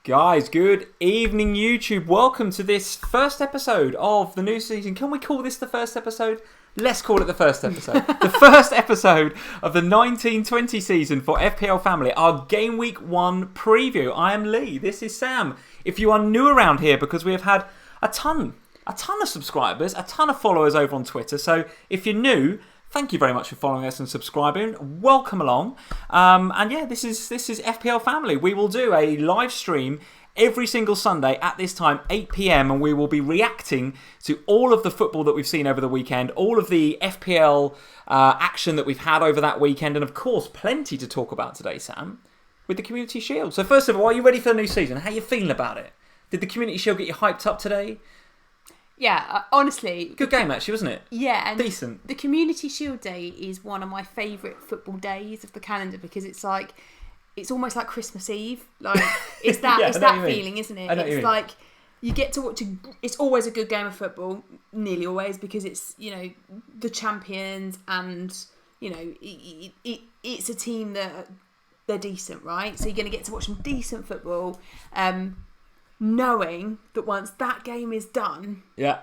Guys, good evening YouTube. Welcome to this first episode of the new season. Can we call this the first episode? Let's call it the first episode. The first episode of the 1920 season for FPL Family, our Game Week 1 preview. I am Lee, this is Sam. If you are new around here, because we have had a ton of subscribers, a ton of followers over on Twitter. So if you're new, thank you very much for following us and subscribing. Welcome along. And yeah, this is FPL Family. We will do a live stream every single Sunday at this time, 8 PM, and we will be reacting to all of the football that we've seen over the weekend, all of the FPL action that we've had over that weekend, and of course, plenty to talk about today, Sam, with the Community Shield. So first of all, are you ready for the new season? How are you feeling about it? Did the Community Shield get you hyped up today? Yeah, honestly. Good game, actually, wasn't it? Yeah. And decent. The Community Shield Day is one of my favourite football days of the calendar because it's almost like Christmas Eve. Like, it's that, it's that feeling, isn't it? It's like, you get to watch, it's always a good game of football, nearly always, because it's, you know, the champions and, you know, it's a team that they're decent, right? So you're going to get to watch some decent football. Knowing that once that game is done, yeah,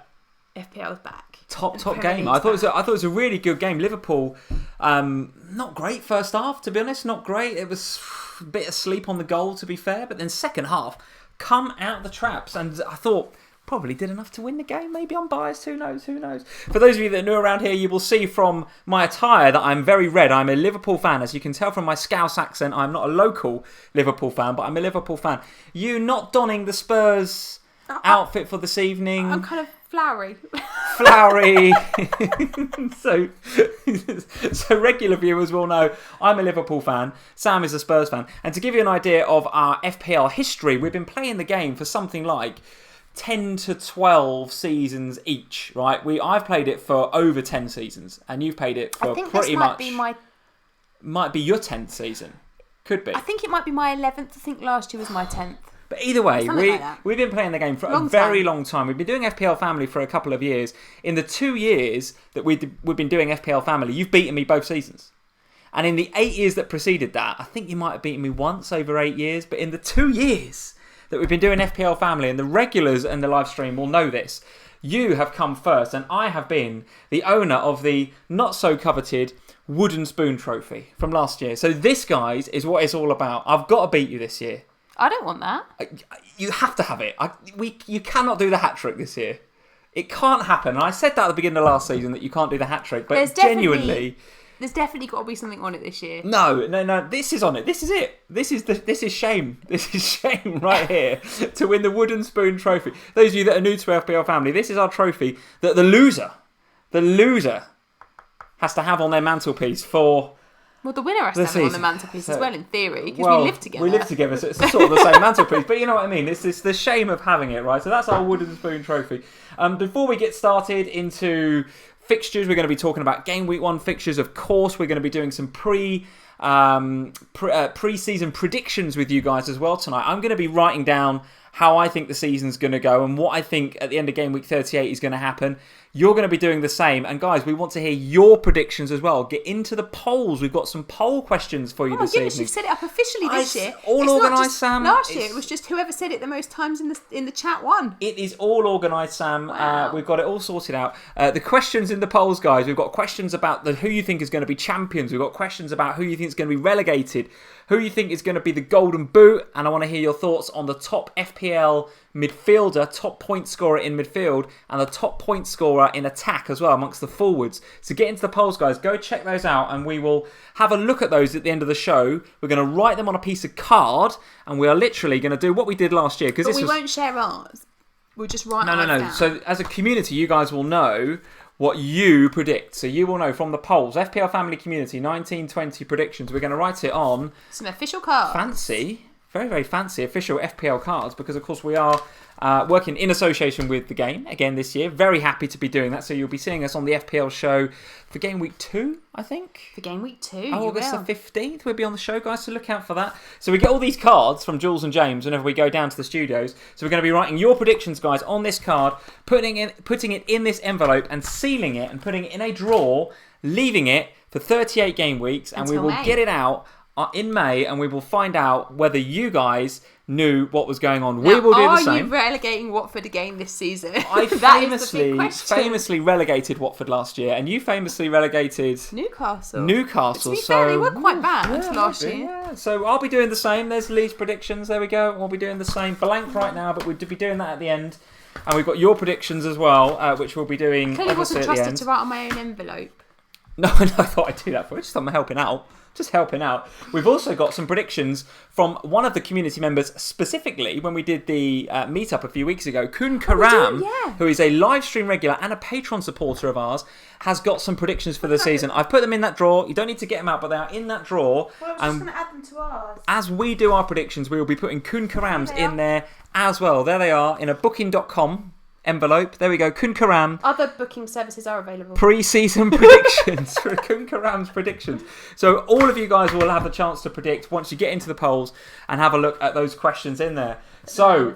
FPL's back. Top game. I thought it was a really good game. Liverpool, not great first half, to be honest. Not great. It was a bit asleep on the goal, to be fair. But then second half, come out the traps, and I thought probably did enough to win the game. Maybe I'm biased. Who knows? For those of you that are new around here, you will see from my attire that I'm very red. I'm a Liverpool fan. As you can tell from my Scouse accent, I'm not a local Liverpool fan, but I'm a Liverpool fan. You not donning the Spurs outfit for this evening. I'm kind of flowery. So regular viewers will know I'm a Liverpool fan. Sam is a Spurs fan. And to give you an idea of our FPL history, we've been playing the game for something like 10 to 12 seasons each, right? I've played it for over 10 seasons, and you've played it for pretty much. Might be your 10th season. Could be. I think it might be my 11th. I think last year was my 10th. But either way, we've been playing the game for a very long time. We've been doing FPL Family for a couple of years. In the 2 years that we've been doing FPL Family, you've beaten me both seasons. And in the 8 years that preceded that, I think you might have beaten me once over 8 years. But in the 2 years that we've been doing FPL Family, and the regulars and the live stream will know this, you have come first, and I have been the owner of the not so coveted wooden spoon trophy from last year. So this, guys, is what it's all about. I've got to beat you this year. I don't want that. You have to have it. You cannot do the hat trick this year. It can't happen. And I said that at the beginning of last season that you can't do the hat trick, but genuinely. There's definitely got to be something on it this year. No. This is on it. This is it. This is shame. This is shame right here to win the wooden spoon trophy. Those of you that are new to FPL Family, this is our trophy that the loser has to have on their mantelpiece for. Well, the winner has to have it on the mantelpiece as well, in theory, because we live together. We live together, so it's sort of the same mantelpiece. But you know what I mean? It's the shame of having it, right? So that's our wooden spoon trophy. Before we get started into fixtures, we're going to be talking about Game Week 1 fixtures. Of course, we're going to be doing some pre-season predictions with you guys as well tonight. I'm going to be writing down how I think the season's going to go and what I think at the end of Game Week 38 is going to happen. You're going to be doing the same. And guys, we want to hear your predictions as well. Get into the polls. We've got some poll questions for you this evening. You've set it up officially this year. All organised, Sam. Last year, it was just whoever said it the most times in the chat won. It is all organised, Sam. Wow. We've got it all sorted out. The questions in the polls, guys. We've got questions about who you think is going to be champions. We've got questions about who you think is going to be relegated. Who you think is going to be the golden boot. And I want to hear your thoughts on the top FPL midfielder, top point scorer in midfield, and the top point scorer in attack as well amongst the forwards. So get into the polls, guys. Go check those out, and we will have a look at those at the end of the show. We're going to write them on a piece of card, and we are literally going to do what we did last year. But we won't share ours. We'll just write ours down. So as a community, you guys will know what you predict. So you will know from the polls. FPL Family Community 1920 predictions. We're going to write it on some official cards. Fancy. Very, very fancy official FPL cards, because of course we are working in association with the game again this year. Very happy to be doing that. So you'll be seeing us on the FPL show for Game Week 2, I think. For Game Week 2, August the 15th, we'll be on the show, guys, so look out for that. So we get all these cards from Jules and James whenever we go down to the studios. So we're going to be writing your predictions, guys, on this card, putting it in this envelope and sealing it and putting it in a drawer, leaving it for 38 game weeks, and we will get it out in May, and we will find out whether you guys knew what was going on. We will do the same. Are you relegating Watford again this season? I famously relegated Watford last year, and you famously relegated Newcastle. To be fair, they were quite bad last year. Yeah. So I'll be doing the same. There's Lee's predictions. There we go. I'll be doing the same. Blank right now, but we'll be doing that at the end. And we've got your predictions as well, which we'll be doing. Clearly wasn't trusted to write on my own envelope. No, I thought I'd do that for you. Just I'm helping out. We've also got some predictions from one of the community members, specifically when we did the meetup a few weeks ago. Kun Karam, who is a live stream regular and a Patreon supporter of ours, has got some predictions for the season. I've put them in that drawer. You don't need to get them out, but they are in that drawer. Well, I was just going to add them to ours. As we do our predictions, we will be putting Kun Karam's in there as well. There they are in a booking.com envelope. There we go. Kun Karam. Other booking services are available. Preseason predictions for Kun Karam's predictions. So all of you guys will have the chance to predict once you get into the polls and have a look at those questions in there. So,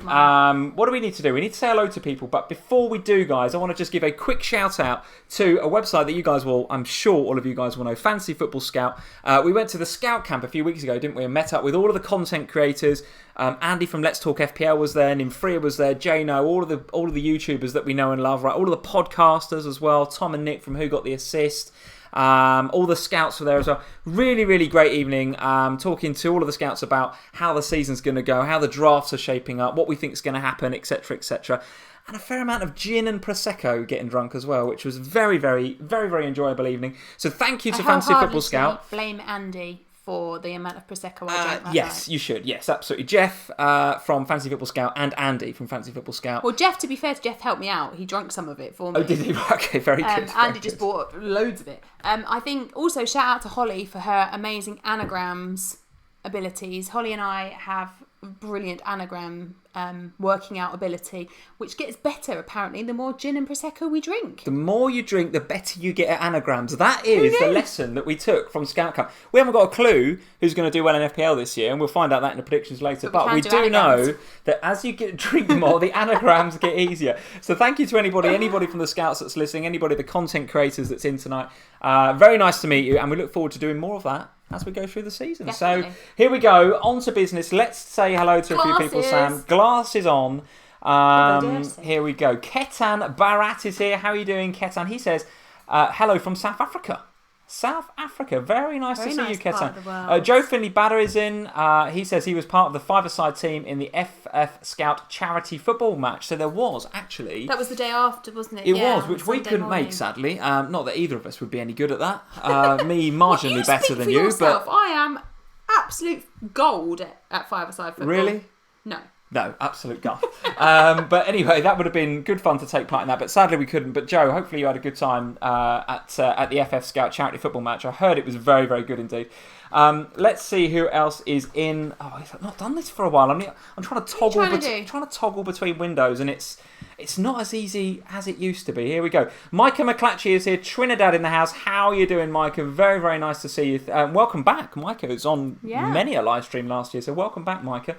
what do we need to do? We need to say hello to people. But before we do, guys, I want to just give a quick shout out to a website that you guys will, I'm sure all of you guys will know, Fantasy Football Scout. We went to the Scout Camp a few weeks ago, didn't we? And met up with all of the content creators. Andy from Let's Talk FPL was there, Nimfria was there, Jano, all of the YouTubers that we know and love, right? All of the podcasters as well, Tom and Nick from Who Got the Assist. All the scouts were there as well. Really, really great evening. Talking to all of the scouts about how the season's going to go, how the drafts are shaping up, what we think is going to happen, etc., etc. And a fair amount of gin and prosecco getting drunk as well, which was very, very, very, very enjoyable evening. So thank you to Fantasy Football Scout. Blame Andy for the amount of prosecco I drank. Yes, you should. Yes, absolutely. Jeff from Fantasy Football Scout and Andy from Fantasy Football Scout. Well, Jeff, to be fair to Jeff, helped me out. He drank some of it for me. Oh, did he? Okay, very good. Andy just bought loads of it. I think also shout out to Holly for her amazing anagrams abilities. Holly and I have brilliant anagram working out ability, which gets better apparently the more gin and prosecco we drink. The more you drink, the better you get at anagrams. That is the lesson that we took from Scout Camp. We haven't got a clue who's going to do well in FPL this year, and we'll find out that in the predictions later. But we do know that as you drink more, the anagrams get easier. So thank you to anybody from the Scouts that's listening, anybody, the content creators that's in tonight. Very nice to meet you, and we look forward to doing more of that as we go through the season. Definitely. So here we go, on to business. Let's say hello to a few people, Sam. Glasses on. Here we go. Ketan Barat is here. How are you doing, Ketan? He says, hello from South Africa. South Africa. Very nice to see you, Ketan. Joe Finley Batter is in. He says he was part of the five-a-side team in the FF Scout charity football match. So there was actually... That was the day after, wasn't it? It was, which we couldn't make, sadly. Not that either of us would be any good at that. Me marginally better than you. But I am absolute gold at five-a-side football. Really? No. No, absolute guff. But anyway, that would have been good fun to take part in that. But sadly, we couldn't. But Joe, hopefully you had a good time at the FF Scout charity football match. I heard it was very, very good indeed. Let's see who else is in. Oh, I've not done this for a while. I'm trying to toggle between windows, and it's not as easy as it used to be. Here we go. Micah McClatchy is here. Trinidad in the house. How are you doing, Micah? Very, very nice to see you. Welcome back. Micah was on many a live stream last year, so welcome back, Micah.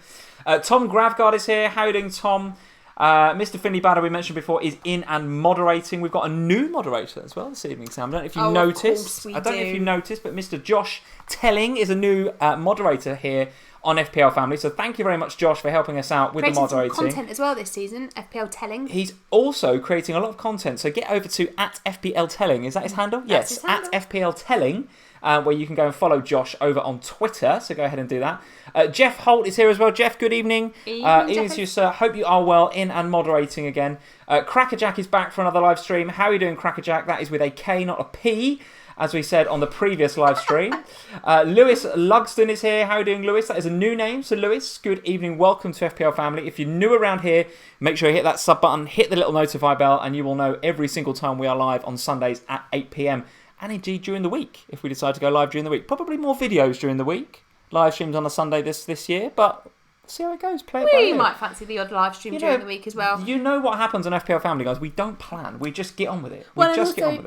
Tom Gravgard is here. How are you doing, Tom? Mr. Finley Batter, we mentioned before, is in and moderating. We've got a new moderator as well this evening, Sam. I don't know if you noticed. I don't know if you noticed, but Mr. Josh Telling is a new moderator here on FPL Family. So thank you very much, Josh, for helping us out with the moderating. Some content as well this season, FPL Telling. He's also creating a lot of content. So get over to @FPL Telling. Is that his handle? That's yes, @FPL Telling. Where you can go and follow Josh over on Twitter. So go ahead and do that. Jeff Holt is here as well. Jeff, good evening. Evening to you, sir. Hope you are well in and moderating again. Crackerjack is back for another live stream. How are you doing, Crackerjack? That is with a K, not a P, as we said on the previous live stream. Lewis Lugston is here. How are you doing, Lewis? That is a new name. So, Lewis, good evening. Welcome to FPL Family. If you're new around here, make sure you hit that sub button, hit the little notify bell, and you will know every single time we are live on Sundays at 8 p.m. and indeed during the week, if we decide to go live during the week. Probably more videos during the week. Live streams on a Sunday this year, but see how it goes. Play it by ear. We might fancy the odd live stream during the week as well. You know what happens on FPL Family, guys. We don't plan. We just get on with it.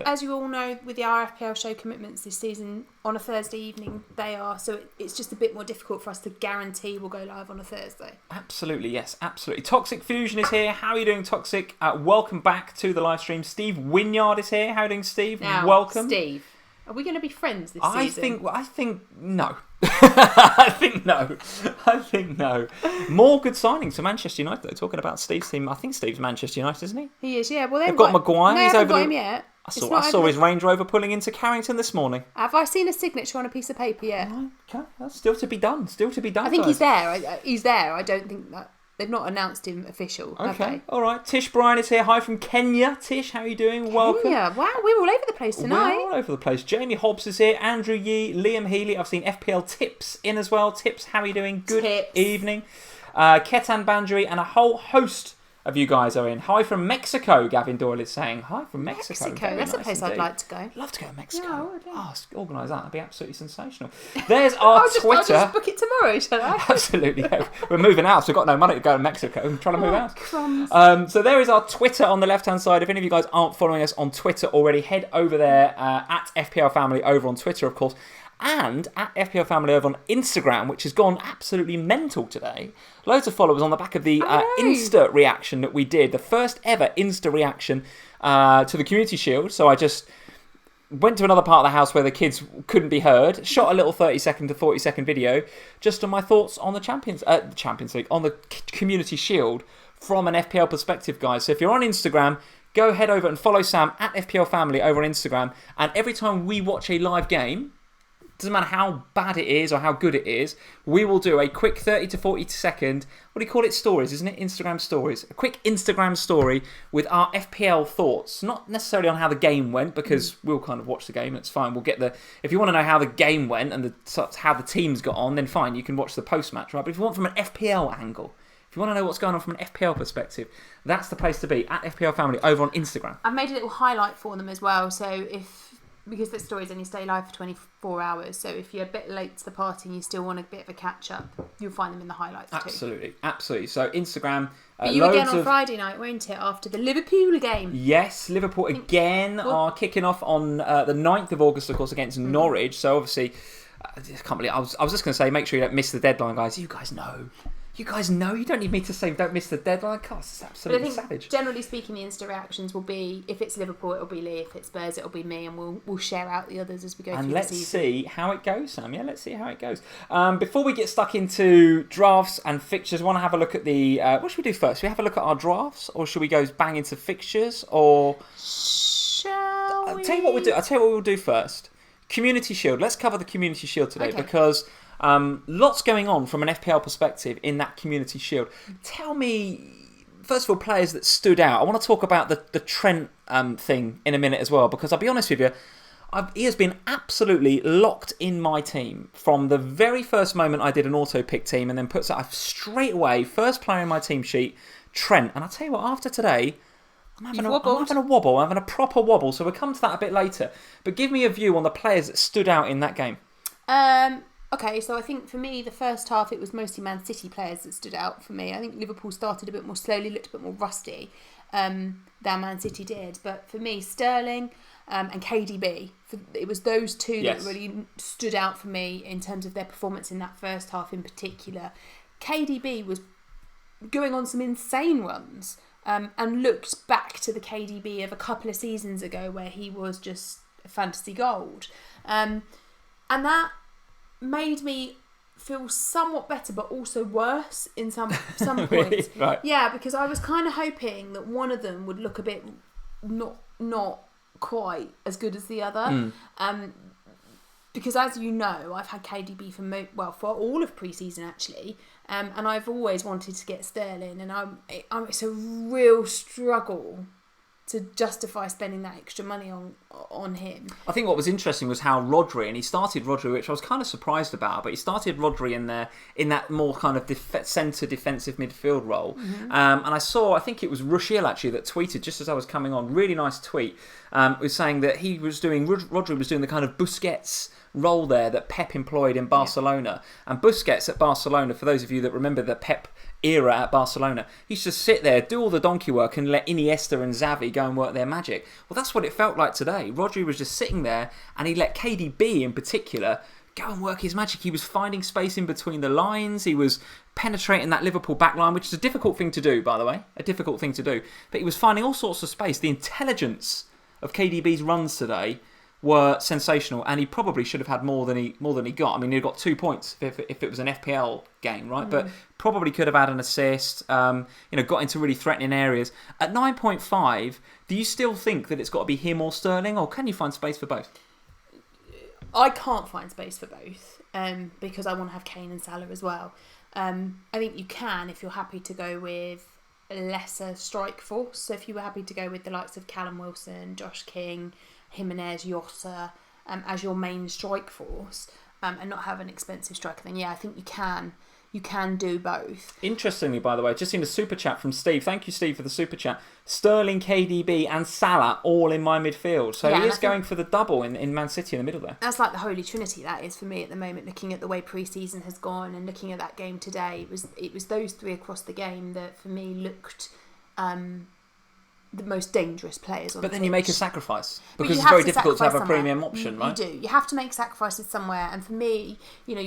As you all know, with our FPL show commitments this season, on a Thursday evening they are. So it's just a bit more difficult for us to guarantee we'll go live on a Thursday. Absolutely, yes, absolutely. Toxic Fusion is here. How are you doing, Toxic? Welcome back to the live stream. Steve Wynyard is here. How are you doing, Steve? Now, welcome. Steve, are we going to be friends this season? I think no. I think no. More good signings for Manchester United, though. Talking about Steve's team, I think Steve's Manchester United, isn't he? He is, yeah. Well, they've got Maguire. No, He's over got him yet. I saw his Range Rover pulling into Carrington this morning. Have I seen a signature on a piece of paper yet? Okay, that's still to be done. I think he's there. He's there. I don't think that... They've not announced him official, have they? All right. Tish Bryan is here. Hi from Kenya. Tish, how are you doing? Welcome. Wow, we're all over the place tonight. We're all over the place. Jamie Hobbs is here. Andrew Yee, Liam Healy. I've seen FPL Tips in as well. Tips, how are you doing? Good evening. Ketan Banjari and a whole host of you guys are in. Hi from Mexico, Gavin Doyle is saying. Hi from Mexico. That's a place I'd like to go. Love to go to Mexico. Yeah, I would, yeah. Organise that. That'd be absolutely sensational. There's our Twitter. I'll just book it tomorrow, shall I? Absolutely. Yeah. We're moving out, so we've got no money to go to Mexico. I'm trying to move out. So there is our Twitter on the left-hand side. If any of you guys aren't following us on Twitter already, head over there at FPLFamily over on Twitter, of course. And at FPLFamily over on Instagram, which has gone absolutely mental today. Loads of followers on the back of the Insta reaction that we did. The first ever Insta reaction to the Community Shield. So I just went to another part of the house where the kids couldn't be heard. Shot a little 30-second to 40-second video just on my thoughts on the Champions League, on the Community Shield from an FPL perspective, guys. So if you're on Instagram, go head over and follow Sam at FPLFamily over on Instagram. And every time we watch a live game... doesn't matter how bad it is or how good it is, we will do a quick 30 to 40 second, what do you call it, stories, isn't it? Instagram stories. A quick Instagram story with our FPL thoughts. Not necessarily on how the game went, because we'll kind of watch the game, it's fine. We'll get if you want to know how the game went and how the teams got on, then fine, you can watch the post-match, right? But if you want from an FPL angle, if you want to know what's going on from an FPL perspective, that's the place to be, at FPL Family over on Instagram. I've made a little highlight for them as well, so because the stories only stay live for 24 hours, so if you're a bit late to the party and you still want a bit of a catch-up, you'll find them in the highlights too. Absolutely. So Instagram... But you again on Friday night, won't it, after the Liverpool game? Yes, Liverpool again are kicking off on the 9th of August, of course, against Norwich. So obviously, I can't believe... I was just going to say, make sure you don't miss the deadline, guys. You guys know. You don't need me to say don't miss the deadline. God, it's absolutely savage. Generally speaking, the Insta reactions will be, if it's Liverpool, it'll be Lee. If it's Spurs, it'll be me, and we'll share out the others as we go through the season. And let's see how it goes, Sam. Yeah, let's see how it goes. Before we get stuck into drafts and fixtures, I want to have a look at the... what should we do first? Should we have a look at our drafts, or should we go bang into fixtures, or... Shall we? I'll tell you what we'll do first. Community Shield. Let's cover the Community Shield today, because... lots going on from an FPL perspective in that Community Shield. Tell me, first of all, players that stood out. I want to talk about the Trent thing in a minute as well, because I'll be honest with you, he has been absolutely locked in my team from the very first moment I did an auto-pick team, and then puts that straight away, first player in my team sheet, Trent. And I'll tell you what, after today... I'm having a wobble. I'm having a proper wobble, so we'll come to that a bit later. But give me a view on the players that stood out in that game. Okay, so I think for me, the first half, it was mostly Man City players that stood out for me. I think Liverpool started a bit more slowly, looked a bit more rusty than Man City did. But for me, Sterling and KDB, it was those two that really stood out for me in terms of their performance in that first half in particular. KDB was going on some insane runs and looked back to the KDB of a couple of seasons ago where he was just fantasy gold. And that... made me feel somewhat better, but also worse in some points. Really? Right. Yeah, because I was kind of hoping that one of them would look a bit not quite as good as the other. Because as you know, I've had KDB for all of pre-season actually, and I've always wanted to get Sterling, and it's a real struggle to justify spending that extra money on him. I think what was interesting was how Rodri, and he started Rodri, which I was kind of surprised about, but he started Rodri in that more kind of centre defensive midfield role. And I think it was Rushiel actually that tweeted just as I was coming on, really nice tweet, was saying that Rodri was doing the kind of Busquets role there that Pep employed in Barcelona. And Busquets at Barcelona, for those of you that remember the Pep era at Barcelona, he used to sit there, do all the donkey work, and let Iniesta and Xavi go and work their magic. Well, that's what it felt like today. Rodri was just sitting there, and he let KDB in particular go and work his magic. He was finding space in between the lines. He was penetrating that Liverpool back line, which is a difficult thing to do, by the way. A difficult thing to do. But he was finding all sorts of space. The intelligence of KDB's runs today were sensational, and he probably should have had more than he got. I mean, he got 2 points if it was an FPL game, right? But probably could have had an assist. Got into really threatening areas. At 9.5, do you still think that it's got to be him or Sterling, or can you find space for both? I can't find space for both because I want to have Kane and Salah as well. I think you can if you're happy to go with a lesser strike force. So if you were happy to go with the likes of Callum Wilson, Josh King, Jimenez, Yatta as your main strike force and not have an expensive striker, then I think you can do both. Interestingly, by the way, just seen a super chat from Steve. Thank you, Steve, for the super chat. Sterling, KDB and Salah all in my midfield. So he is going for the double in Man City in the middle there. That's like the holy trinity, that is for me at the moment, looking at the way pre-season has gone and looking at that game today. It was those three across the game that for me looked the most dangerous players on the pitch. But then you make a sacrifice because it's very difficult to have a premium option, right? You do. You have to make sacrifices somewhere. And for me,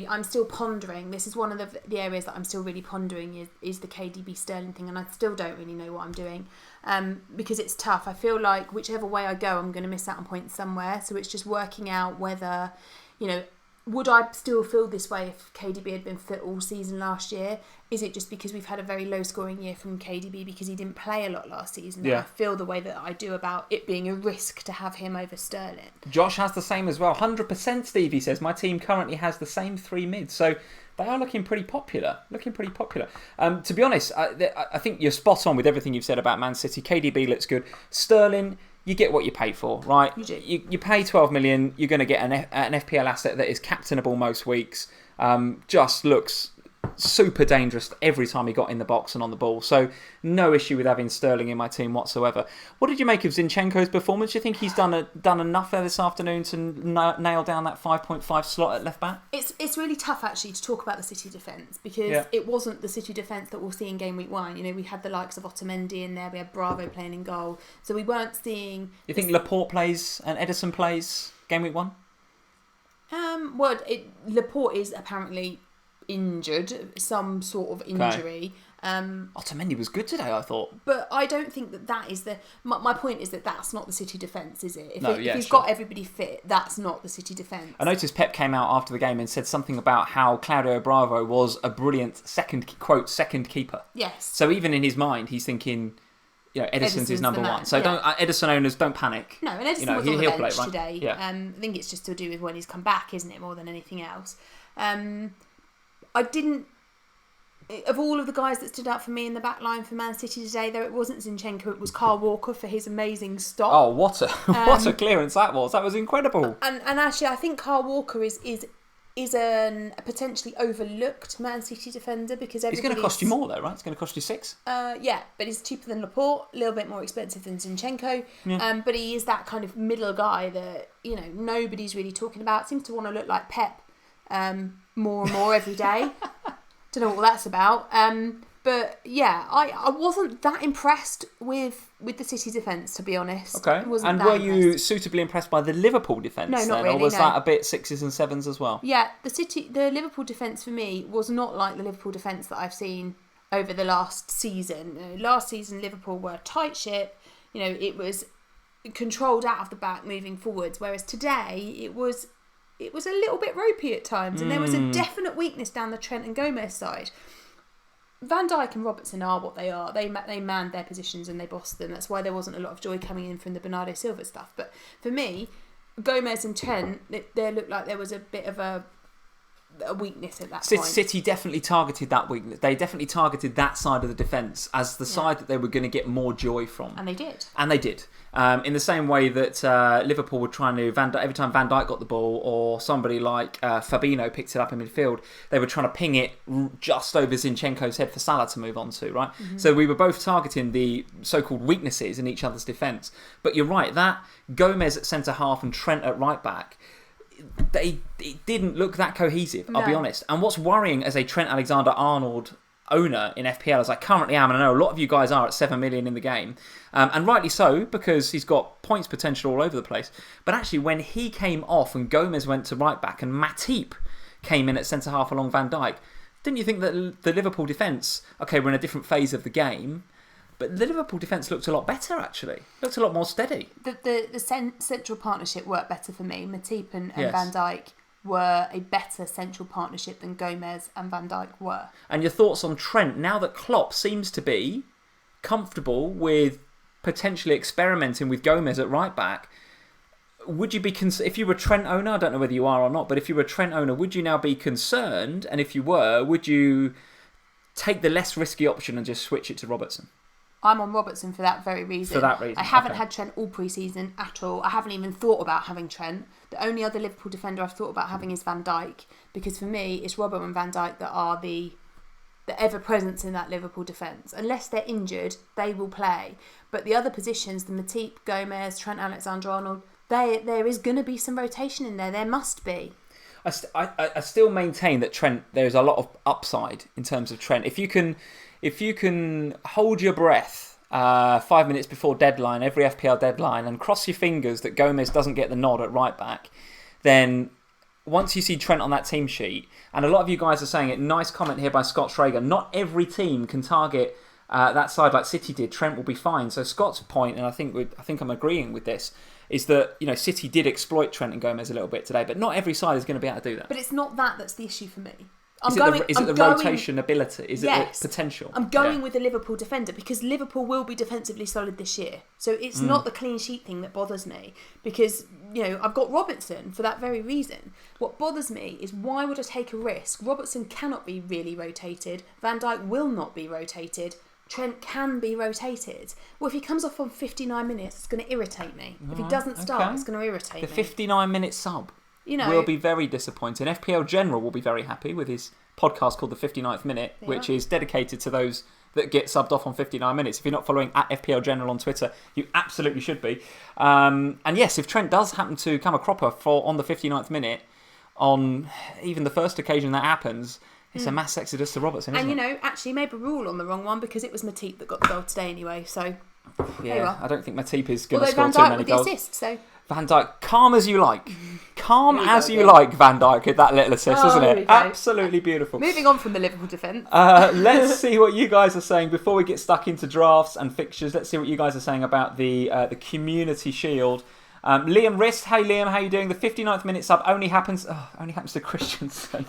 I'm still pondering. This is one of the areas that I'm still really pondering is the KDB Sterling thing, and I still don't really know what I'm doing because it's tough. I feel like whichever way I go, I'm going to miss out on points somewhere. So it's just working out whether, would I still feel this way if KDB had been fit all season last year? Is it just because we've had a very low scoring year from KDB because he didn't play a lot last season? Yeah. I feel the way that I do about it being a risk to have him over Sterling. Josh has the same as well. 100% Stevie says, my team currently has the same three mids. So they are looking pretty popular. To be honest, I think you're spot on with everything you've said about Man City. KDB looks good. Sterling, you get what you pay for, right? You do. You pay 12 million, you're going to get an FPL asset that is captainable most weeks. Just looks super dangerous every time he got in the box and on the ball. So no issue with having Sterling in my team whatsoever. What did you make of Zinchenko's performance? Do you think he's done enough there this afternoon to nail down that 5.5 slot at left back? It's really tough actually to talk about the City defence because it wasn't the City defence that we'll see in game week 1. We had the likes of Otamendi in there, we had Bravo playing in goal, so we weren't seeing. You think Laporte plays and Ederson plays game week 1? Laporte is apparently injured, some sort of injury. Otamendi was good today, I thought. But I don't think that is the. My point is that's not the City defence, is it? If he's got everybody fit, that's not the City defence. I noticed Pep came out after the game and said something about how Claudio Bravo was a brilliant second keeper. Yes. So even in his mind, he's thinking, Ederson's his number one. So Ederson owners, don't panic. No, and Ederson was on the bench today. Yeah. I think it's just to do with when he's come back, isn't it, more than anything else. I didn't. Of all of the guys that stood out for me in the back line for Man City today, though, it wasn't Zinchenko, it was Karl Walker for his amazing stop. Oh, what a clearance that was! That was incredible. And actually, I think Karl Walker is a potentially overlooked Man City defender because he's going to cost you more though, right? It's going to cost you 6. But he's cheaper than Laporte, a little bit more expensive than Zinchenko. Yeah. But he is that kind of middle guy that nobody's really talking about. Seems to want to look like Pep. More and more every day. Don't know what that's about. But I wasn't that impressed with the City defence, to be honest. Okay. And were you suitably impressed by the Liverpool defence? No, not really. Or was that a bit 6s and 7s as well? Yeah, the Liverpool defence for me was not like the Liverpool defence that I've seen over the last season. Last season, Liverpool were a tight ship. It was controlled out of the back, moving forwards. Whereas today, it was a little bit ropey at times, and there was a definite weakness down the Trent and Gomez side. Van Dijk and Robertson are what they are. They manned their positions and they bossed them. That's why there wasn't a lot of joy coming in from the Bernardo Silva stuff. But for me, Gomez and Trent, there looked like there was a bit of a weakness at that point. City definitely targeted that weakness. They definitely targeted that side of the defence as the side that they were going to get more joy from. And they did. In the same way that Liverpool were trying to, every time Van Dijk got the ball or somebody like Fabinho picked it up in midfield, they were trying to ping it just over Zinchenko's head for Salah to move on to, right? Mm-hmm. So we were both targeting the so-called weaknesses in each other's defence. But you're right, that Gomez at centre-half and Trent at right-back, it didn't look that cohesive, I'll be honest. And what's worrying as a Trent Alexander-Arnold owner in FPL, as I currently am, and I know a lot of you guys are at 7 million in the game, and rightly so, because he's got points potential all over the place. But actually, when he came off and Gomez went to right back and Matip came in at centre half along Van Dijk, didn't you think that the Liverpool defence, okay, we're in a different phase of the game, But the Liverpool defence looked a lot better, actually. Looked a lot more steady. The central partnership worked better for me. Matip and Yes. Van Dijk were a better central partnership than Gomez and Van Dijk were. And your thoughts on Trent, now that Klopp seems to be comfortable with potentially experimenting with Gomez at right back, would you be if you were a Trent owner, I don't know whether you are or not, but if you were a Trent owner, would you now be concerned? And if you were, would you take the less risky option and just switch it to Robertson? I'm on Robertson for that very reason. For that reason, I haven't had Trent all pre-season at all. I haven't even thought about having Trent. The only other Liverpool defender I've thought about having is Van Dijk, because for me, it's Robbo and Van Dijk that are the ever-presence in that Liverpool defence. Unless they're injured, they will play. But the other positions, the Matip, Gomez, Trent Alexander-Arnold, there is going to be some rotation in there. There must be. I still maintain that Trent, there's a lot of upside in terms of Trent. If you can hold your breath 5 minutes before deadline, every FPL deadline, and cross your fingers that Gomez doesn't get the nod at right back, then once you see Trent on that team sheet, and a lot of you guys are saying it, nice comment here by Scott Schrager, not every team can target that side like City did. Trent will be fine. So Scott's point, and I think I'm agreeing with this, is that City did exploit Trent and Gomez a little bit today, but not every side is going to be able to do that. But it's not that's the issue for me. Is it the rotation ability? Is it the potential? I'm going with the Liverpool defender because Liverpool will be defensively solid this year. So it's not the clean sheet thing that bothers me, because I've got Robertson for that very reason. What bothers me is, why would I take a risk? Robertson cannot be really rotated. Van Dijk will not be rotated. Trent can be rotated. Well, if he comes off on 59 minutes, it's going to irritate me. If he doesn't start, it's going to irritate me. The 59-minute sub will be very disappointing. FPL General will be very happy with his podcast called The 59th Minute, which is dedicated to those that get subbed off on 59 minutes. If you're not following at FPL General on Twitter, you absolutely should be. And yes, if Trent does happen to come a cropper on the 59th minute, on even the first occasion that happens, it's a mass exodus to Robertson, isn't it? Actually made a rule on the wrong one, because it was Matip that got the goal today anyway. So yeah, I don't think Matip is going to score too many goals. Van Dijk with the assist, so Van Dijk, calm as you like. Like, Van Dijk, with that little assist, isn't it? Absolutely beautiful. Moving on from the Liverpool defence. Let's see what you guys are saying before we get stuck into drafts and fixtures. Let's see what you guys are saying about the Community Shield. Liam Rist, hey Liam, how you doing? The 59th minute sub only happens to Christensen.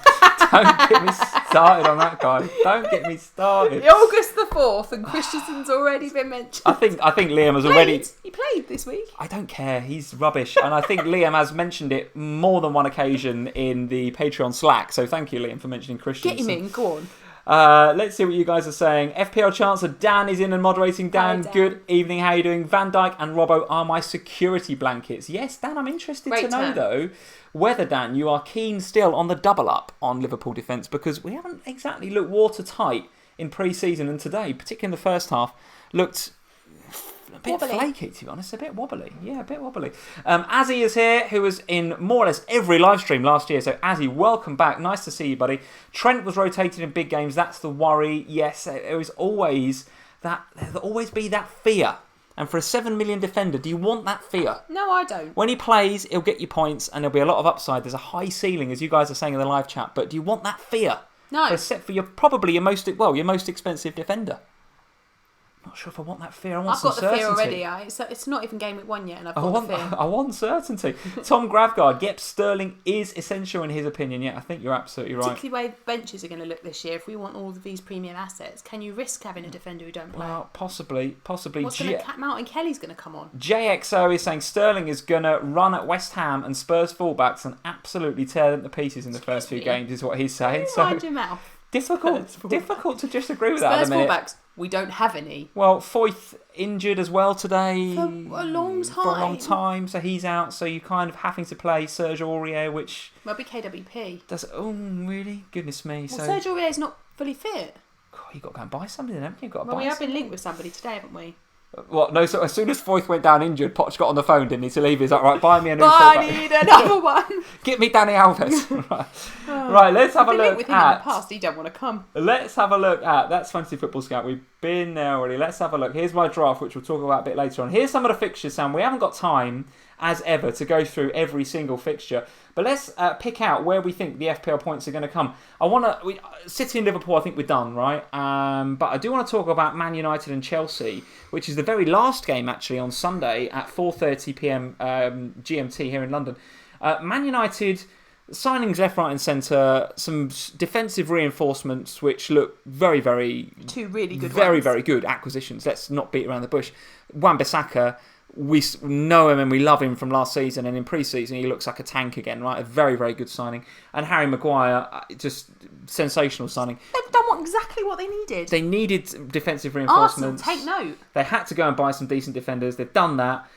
Don't get me started on that guy. Don't get me started. August the 4th, and Christensen's already been mentioned. I think Liam has already. He played this week. I don't care. He's rubbish, and I think Liam has mentioned it more than one occasion in the Patreon Slack. So thank you, Liam, for mentioning Christensen. Get him in. Go on. Let's see what you guys are saying. FPL Chancellor Dan is in and moderating. Dan, good evening. How are you doing? Van Dijk and Robbo are my security blankets. Yes, Dan, I'm interested to know, though, whether, Dan, you are keen still on the double up on Liverpool defence, because we haven't exactly looked watertight in pre-season, and today, particularly in the first half, looked a bit flaky, to be honest. A bit wobbly. Yeah, a bit wobbly. Azzy is here, who was in more or less every live stream last year. So, Azzy, welcome back. Nice to see you, buddy. Trent was rotated in big games. That's the worry. Yes, there was always that. There'll always be that fear. And for a 7 million defender, do you want that fear? No, I don't. When he plays, he'll get you points, and there'll be a lot of upside. There's a high ceiling, as you guys are saying in the live chat. But do you want that fear? No. For your most expensive defender. Not sure if I want that fear. I've got the fear already. It's not even game week 1 yet, and I've got the fear. I want certainty. Tom Gravgard, yep, Sterling is essential in his opinion. Yeah, I think you're absolutely right. Particularly the way benches are going to look this year. If we want all of these premium assets, can you risk having a defender who don't play? Well, possibly. What's going to Martin Kelly's going to come on? JXO is saying Sterling is going to run at West Ham and Spurs fullbacks and absolutely tear them to pieces in the first few games, is what he's saying. Mind your mouth. Difficult to disagree with that. Spurs fullbacks, we don't have any. Well, Foyth injured as well today. For a long time. So he's out. So you're kind of having to play Serge Aurier, which... Might be KWP. Oh, really? Goodness me. Well, Serge Aurier's not fully fit. God, you've got to go and buy somebody then, haven't you? We have been linked with somebody today, haven't we? What? No, so as soon as Foyth went down injured, Poch got on the phone, didn't he, to leave? He's like, right, buy me a new fullback. I need another one. Get me Danny Alves. Right, let's have a look with him in the past, he don't want to come. Let's have a look at... That's Fantasy Football Scout. We Been there already. Let's have a look. Here's my draft, which we'll talk about a bit later on. Here's some of the fixtures, Sam. We haven't got time, as ever, to go through every single fixture. But let's pick out where we think the FPL points are going to come. City and Liverpool, I think we're done, right? But I do want to talk about Man United and Chelsea, which is the very last game, actually, on Sunday at 4:30pm GMT here in London. Man United... signings left, right and centre, some defensive reinforcements which look very, very... two really good very, ones. very good acquisitions. Let's not beat around the bush. Wan-Bissaka, we know him and we love him from last season, and in pre-season he looks like a tank again, right? A very, very good signing. And Harry Maguire, just sensational signing. They've done exactly what they needed. They needed defensive reinforcements. Arsenal, take note. They had to go and buy some decent defenders. They've done that.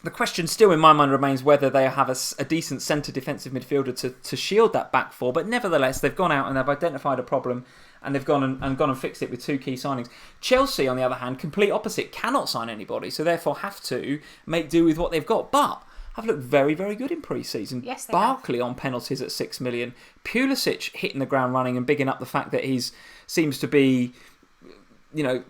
The question still in my mind remains whether they have a decent centre defensive midfielder to shield that back four. But nevertheless, they've gone out and they've identified a problem, and they've gone and fixed it with two key signings. Chelsea, on the other hand, complete opposite, cannot sign anybody, so therefore have to make do with what they've got. But have looked very, very good in pre-season. Yes, they Barkley have. On penalties at 6 million. Pulisic hitting the ground running and bigging up the fact that seems to be...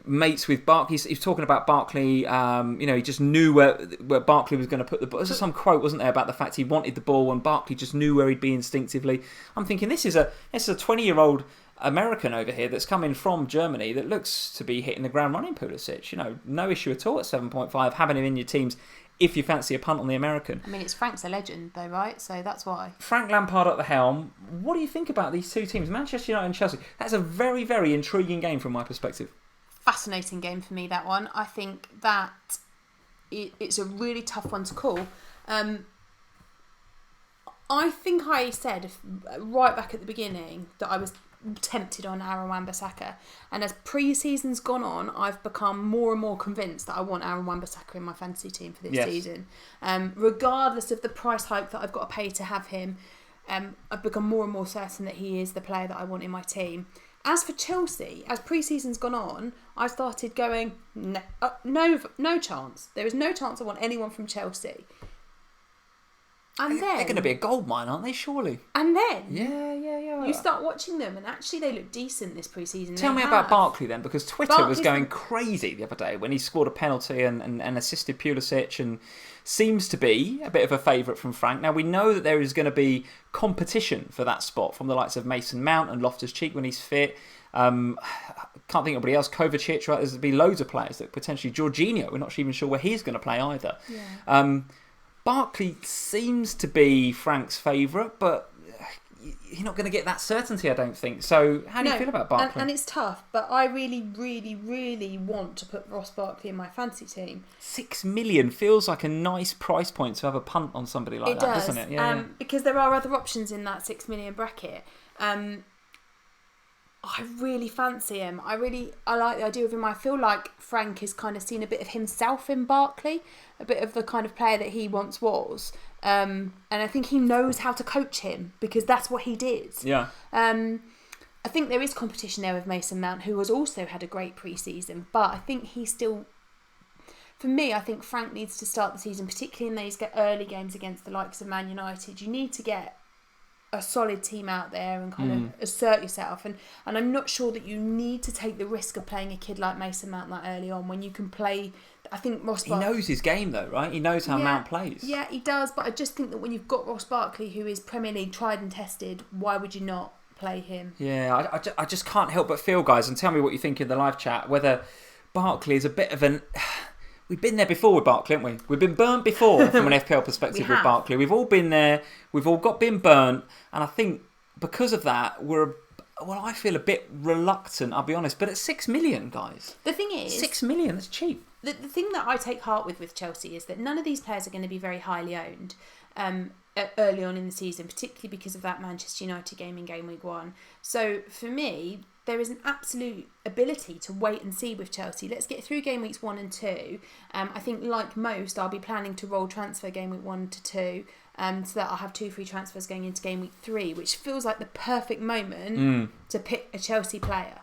mates with Barkley. He's talking about Barkley. He just knew where Barkley was going to put the ball. There's some quote, wasn't there, about the fact he wanted the ball and Barkley just knew where he'd be instinctively. I'm thinking this is a 20-year-old American over here that's coming from Germany that looks to be hitting the ground running. Pulisic, no issue at all at 7.5. Having him in your teams if you fancy a punt on the American. I mean, it's Frank's a legend though, right? So that's why. Frank Lampard at the helm. What do you think about these two teams, Manchester United and Chelsea? That's a very, very intriguing game from my perspective. Fascinating game for me, that one. I think that it's a really tough one to call. I think I said right back at the beginning that I was tempted on Aaron Wan-Bissaka, and as pre-season's gone on, I've become more and more convinced that I want Aaron Wan-Bissaka in my fantasy team for this season. Regardless of the price hike that I've got to pay to have him, I've become more and more certain that he is the player that I want in my team. As for Chelsea, as pre-season's gone on, I started going, no chance. There is no chance I want anyone from Chelsea. And then... They're going to be a gold mine, aren't they, surely? And then... Yeah. You start watching them, and actually they look decent this pre-season. Tell me about Barkley then, because Twitter was going crazy the other day when he scored a penalty and assisted Pulisic, and seems to be a bit of a favourite from Frank. Now, we know that there is going to be competition for that spot from the likes of Mason Mount and Loftus-Cheek when he's fit. Can't think of anybody else. Kovacic, right? There's going to be loads of players that potentially... Jorginho, we're not even sure where he's going to play either. Yeah. Barkley seems to be Frank's favourite, but you're not going to get that certainty, I don't think. So how do you feel about Barkley? And it's tough, but I really, really, really want to put Ross Barkley in my fantasy team. 6 million feels like a nice price point to have a punt on somebody like that, doesn't it? Yeah. Because there are other options in that 6 million bracket. I really fancy him. I like the idea of him. I feel like Frank has kind of seen a bit of himself in Barkley, a bit of the kind of player that he once was. And I think he knows how to coach him because that's what he did. Yeah. I think there is competition there with Mason Mount, who has also had a great pre-season, but I think he's still... For me, I think Frank needs to start the season, particularly in these early games against the likes of Man United. You need to get a solid team out there and kind of assert yourself, and I'm not sure that you need to take the risk of playing a kid like Mason Mount that early on when you can play. I think Ross Barkley... He knows his game though, right? He knows how Mount plays. Yeah, he does, but I just think that when you've got Ross Barkley, who is Premier League tried and tested, why would you not play him? Yeah, I just can't help but feel, guys, and tell me what you think in the live chat, whether Barkley is a bit of an... We've been there before with Barkley, haven't we? We've been burnt before from an FPL perspective with Barkley. We've all been there. We've all been burnt. And I think because of that, I feel a bit reluctant, I'll be honest. But at 6 million, guys. The thing is... 6 million, that's cheap. The thing that I take heart with Chelsea is that none of these players are going to be very highly owned early on in the season, particularly because of that Manchester United game in Game Week 1. So for me... There is an absolute ability to wait and see with Chelsea. Let's get through Game Weeks 1 and 2. I think, like most, I'll be planning to roll transfer Game Week 1 to 2 so that I'll have 2 free transfers going into Game Week 3, which feels like the perfect moment to pick a Chelsea player.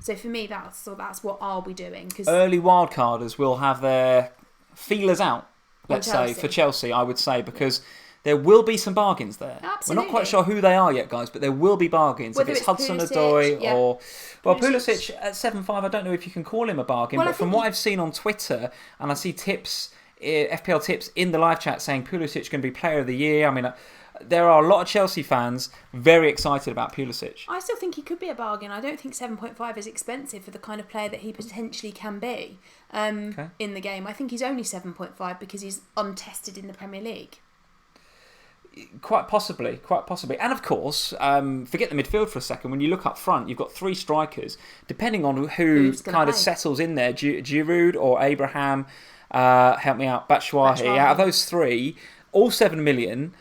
So for me, that's what I'll be doing. Cause early wildcarders will have their feelers out, let's say, for Chelsea, I would say, because... There will be some bargains there. Absolutely. We're not quite sure who they are yet, guys, but there will be bargains. Whether if it's Hudson-Odoi or... Well, Pulisic at 7.5, I don't know if you can call him a bargain, but from what I've seen on Twitter, and I see tips, FPL tips in the live chat saying Pulisic is going to be player of the year. I mean, there are a lot of Chelsea fans very excited about Pulisic. I still think he could be a bargain. I don't think 7.5 is expensive for the kind of player that he potentially can be in the game. I think he's only 7.5 because he's untested in the Premier League. Quite possibly. And of course, forget the midfield for a second. When you look up front, you've got 3 strikers. Depending on who kind of settles in there, Giroud or Abraham, help me out, Batshuayi. Out of those 3, all 7 million,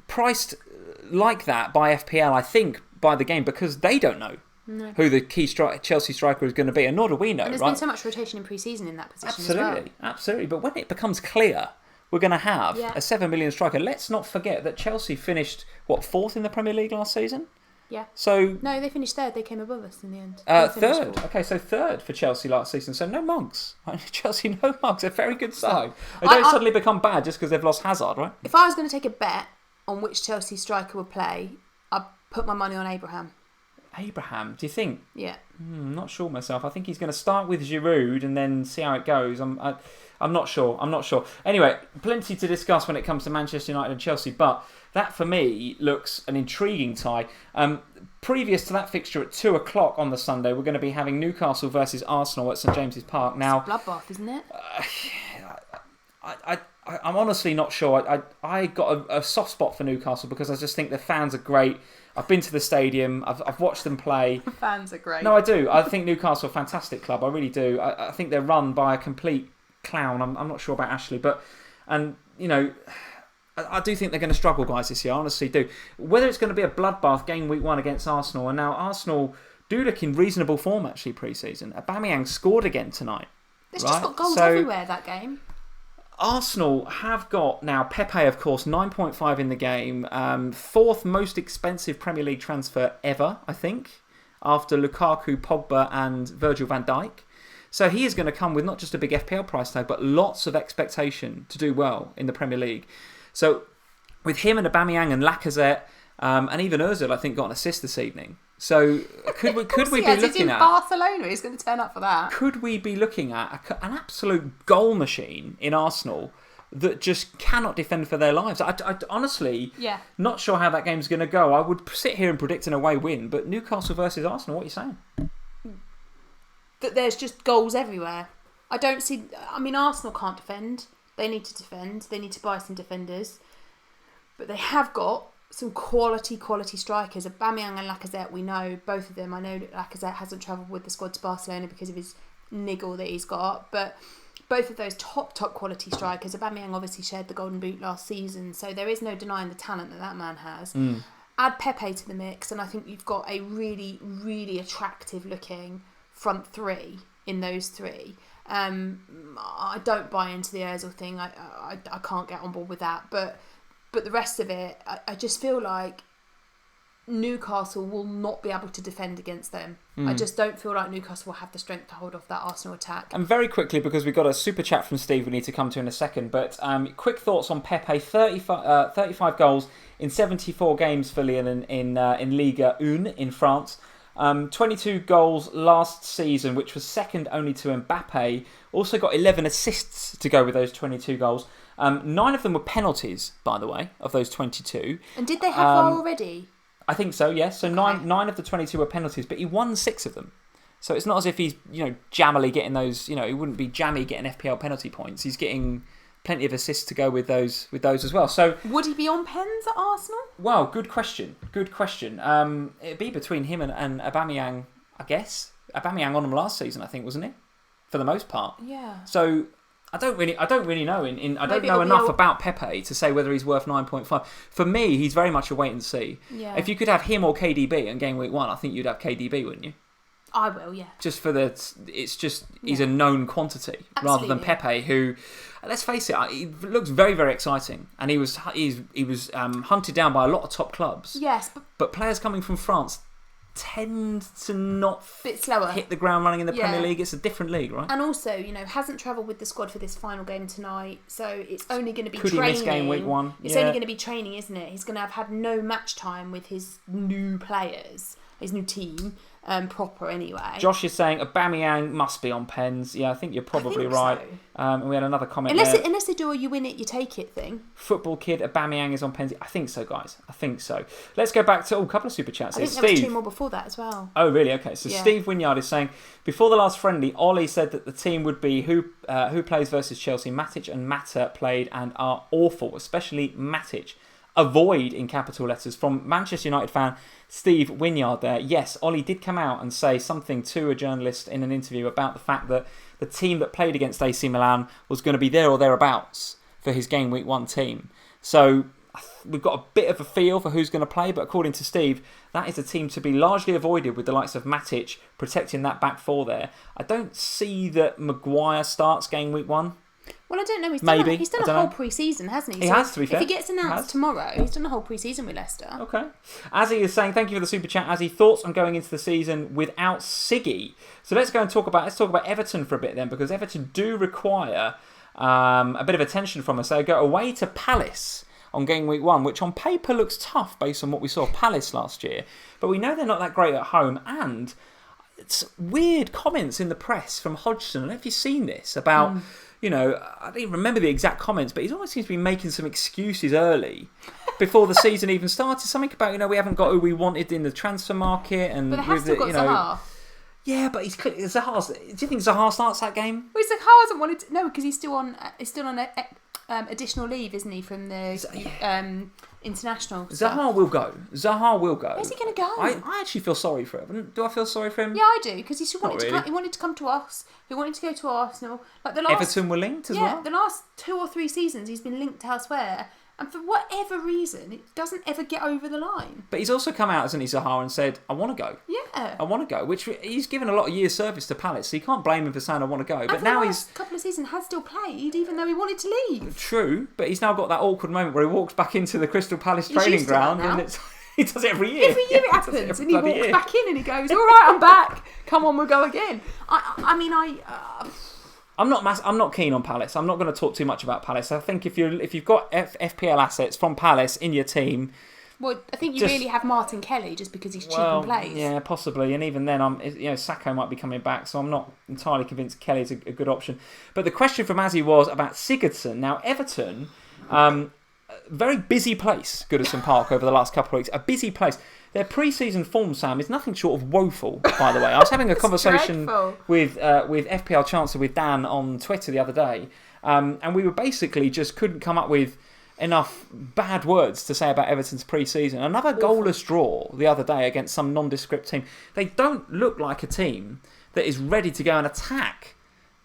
priced like that by FPL, I think, by the game, because they don't know who the key Chelsea striker is going to be, and nor do we know. And there's been so much rotation in pre-season in that position Absolutely. But when it becomes clear we're going to have a 7 million striker, let's not forget that Chelsea finished, 4th in the Premier League last season? Yeah. So no, they finished 3rd. They came above us in the end. 3rd. Okay, so 3rd for Chelsea last season. So no mugs. Chelsea, no mugs. A very good side. They don't suddenly become bad just because they've lost Hazard, right? If I was going to take a bet on which Chelsea striker would play, I'd put my money on Abraham. Abraham, do you think? Yeah. I'm not sure myself. I think he's going to start with Giroud and then see how it goes. I'm not sure. Anyway, plenty to discuss when it comes to Manchester United and Chelsea, but that for me looks an intriguing tie. Previous to that fixture at 2 o'clock on the Sunday, we're going to be having Newcastle versus Arsenal at St James's Park. Now, it's a bloodbath, isn't it? I'm honestly not sure. I got a soft spot for Newcastle because I just think the fans are great. I've been to the stadium. I've watched them play. The fans are great. No, I do. I think Newcastle are a fantastic club. I really do. I think they're run by a complete clown. I'm not sure about Ashley, but I do think they're going to struggle, guys, this year. I honestly do. Whether it's going to be a bloodbath game week 1 against Arsenal, and now Arsenal do look in reasonable form actually pre-season. Aubameyang scored again tonight. There's just got goals everywhere that game. Arsenal have got now Pepe, of course, 9.5 in the game. 4th most expensive Premier League transfer ever, I think, after Lukaku, Pogba and Virgil van Dijk. So he is going to come with not just a big FPL price tag, but lots of expectation to do well in the Premier League. So with him and Aubameyang and Lacazette, and even Ozil, I think, got an assist this evening. So could we be looking at Barcelona? He's going to turn up for that. Could we be looking at an absolute goal machine in Arsenal that just cannot defend for their lives? I honestly not sure how that game's going to go. I would sit here and predict an away win, but Newcastle versus Arsenal, what are you saying? That there's just goals everywhere. I don't see... I mean, Arsenal can't defend. They need to defend. They need to buy some defenders. But they have got some quality strikers. Aubameyang and Lacazette, we know, both of them. I know that Lacazette hasn't travelled with the squad to Barcelona because of his niggle that he's got, but both of those top quality strikers. Aubameyang obviously shared the Golden Boot last season, so there is no denying the talent that man has. Add Pepe to the mix, and I think you've got a really, really attractive looking front 3 in those 3. I don't buy into the Ozil thing. I can't get on board with that, but the rest of it, I just feel like Newcastle will not be able to defend against them. I just don't feel like Newcastle will have the strength to hold off that Arsenal attack. And very quickly, because we've got a super chat from Steve we need to come to in a second, but quick thoughts on Pepe. 35 goals in 74 games for Lyon in Liga 1 in France. 22 goals last season, which was second only to Mbappe. Also got 11 assists to go with those 22 goals. 9 of them were penalties, by the way, of those 22. And did they have VAR already? I think so, yes. So okay. 9 of the 22 were penalties, but he won 6 of them. So it's not as if he's, jammily getting those, he wouldn't be jammy getting FPL penalty points. He's getting plenty of assists to go with those as well. So would he be on pens at Arsenal? Well, good question. It'd be between him and Aubameyang, I guess. Aubameyang on him last season, I think, wasn't it? For the most part. Yeah. So I don't really know. I don't know enough about Pepe to say whether he's worth 9.5. For me, he's very much a wait and see. Yeah. If you could have him or KDB in game week 1, I think you'd have KDB, wouldn't you? I will, yeah. Just for he's a known quantity. Absolutely, rather than Pepe, who, let's face it, he looks very, very exciting, and he was hunted down by a lot of top clubs. Yes, but players coming from France, tend to not bit slower. Hit the ground running in the Premier League. It's a different league, right? And also, hasn't travelled with the squad for this final game tonight, so it's only going to be Could training. He miss game week 1? It's only going to be training, isn't it? He's going to have had no match time with his new players, his new team, proper anyway. Josh is saying Aubameyang must be on pens. Yeah, I think you're probably right. So. And we had another comment unless they do a you win it, you take it thing. Football kid, Aubameyang is on pens. I think so, guys. I think so. Let's go back to a couple of super chats. I think there was 2 more before that as well. Oh, really? Okay. So Steve Wynyard is saying, before the last friendly, Ollie said that the team would be who plays versus Chelsea. Matic and Mata played and are awful, especially Matic. Avoid in capital letters from Manchester United fan Steve Wynyard there. Yes, Ollie did come out and say something to a journalist in an interview about the fact that the team that played against AC Milan was going to be there or thereabouts for his game week 1 team. So we've got a bit of a feel for who's going to play, but according to Steve, that is a team to be largely avoided with the likes of Matic protecting that back 4 there. I don't see that Maguire starts game week 1. Well, I don't know. He's done a whole pre-season, hasn't he? He has, to be fair. If he gets announced tomorrow, he's done a whole pre-season with Leicester. Okay. Azzy is saying, thank you for the super chat. Azzy, thoughts on going into the season without Siggy? So let's talk about Everton for a bit then, because Everton do require a bit of attention from us. They go away to Palace on game week 1, which on paper looks tough based on what we saw Palace last year. But we know they're not that great at home, and it's weird comments in the press from Hodgson. I don't know if you've seen this about... I don't even remember the exact comments, but he always seems to be making some excuses early before the season even started. Something about, we haven't got who we wanted in the transfer market. But they have still got Zaha. Yeah, but he's clearly... Zaha, do you think Zaha starts that game? Well, Zaha hasn't wanted to... No, because he's still on additional leave, isn't he, from the international stuff. Zaha will go. Where's he going to go? I actually feel sorry for him. Do I feel sorry for him? Yeah, I do, because he wanted to come to us. He wanted to go to Arsenal. Everton were linked as well? Yeah, the last 2 or 3 seasons he's been linked elsewhere. And for whatever reason, it doesn't ever get over the line. But he's also come out, hasn't he, Zaha, and said, I want to go. Yeah. I want to go, which he's given a lot of years' service to Palace, so you can't blame him for saying, I want to go. But now he's... a couple of seasons has still played, even though he wanted to leave. True, but he's now got that awkward moment where he walks back into the Crystal Palace training ground, and he does it every year. Every year it happens, and he walks back in and he goes, all right, I'm back. Come on, we'll go again. I'm not keen on Palace. I'm not going to talk too much about Palace. I think if you've got FPL assets from Palace in your team, well, I think you really have Martin Kelly just because he's cheap and plays. Yeah, possibly. And even then, Sacco might be coming back, so I'm not entirely convinced Kelly's a good option. But the question from Azzy was about Sigurdsson. Now, Everton, very busy place, Goodison Park over the last couple of weeks. A busy place. Their pre-season form, Sam, is nothing short of woeful, by the way. I was having a conversation with FPL Chancellor, with Dan on Twitter the other day, and we were basically just couldn't come up with enough bad words to say about Everton's pre-season. Another goalless draw the other day against some nondescript team. They don't look like a team that is ready to go and attack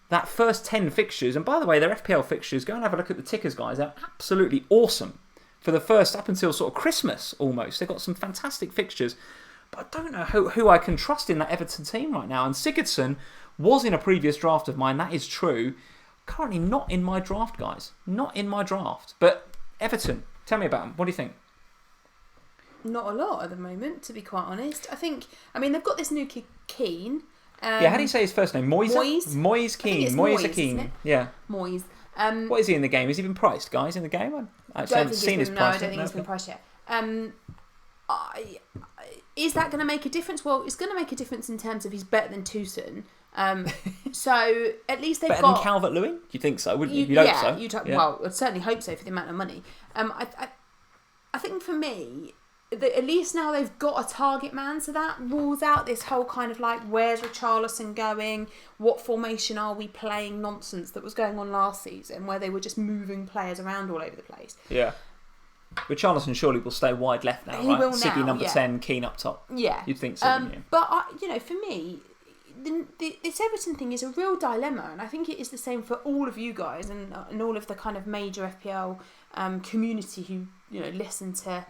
that first 10 fixtures. And by the way, their FPL fixtures, go and have a look at the tickers, guys. They're absolutely awesome. For the first, up until sort of Christmas almost. They've got some fantastic fixtures. But I don't know who I can trust in that Everton team right now. And Sigurdsson was in a previous draft of mine, that is true. Currently not in my draft, guys. Not in my draft. But Everton, tell me about them. What do you think? Not a lot at the moment, to be quite honest. They've got this new kid, Kane. How do you say his first name? Moise Keane. Moise Keane. Yeah. Moise. What is he in the game? Has he been priced, guys, in the game? I haven't seen his price. No, I don't think he's been priced yet. Is that going to make a difference? Well, it's going to make a difference in terms of he's better than Toussaint. So at least they've better got... than Calvert-Lewin? You think so, wouldn't you? You'd hope so. Well, I'd certainly hope so for the amount of money. I think for me, at least now they've got a target man, so that rules out this whole kind of like, where's Richarlison going? What formation are we playing nonsense that was going on last season, where they were just moving players around all over the place. Yeah. Richarlison surely will stay wide left now, he right? Will Siggy now, number 10, Keane up top. Yeah. You'd think so, wouldn't you? But, for me, this Everton thing is a real dilemma, and I think it is the same for all of you guys and all of the kind of major FPL community who listen to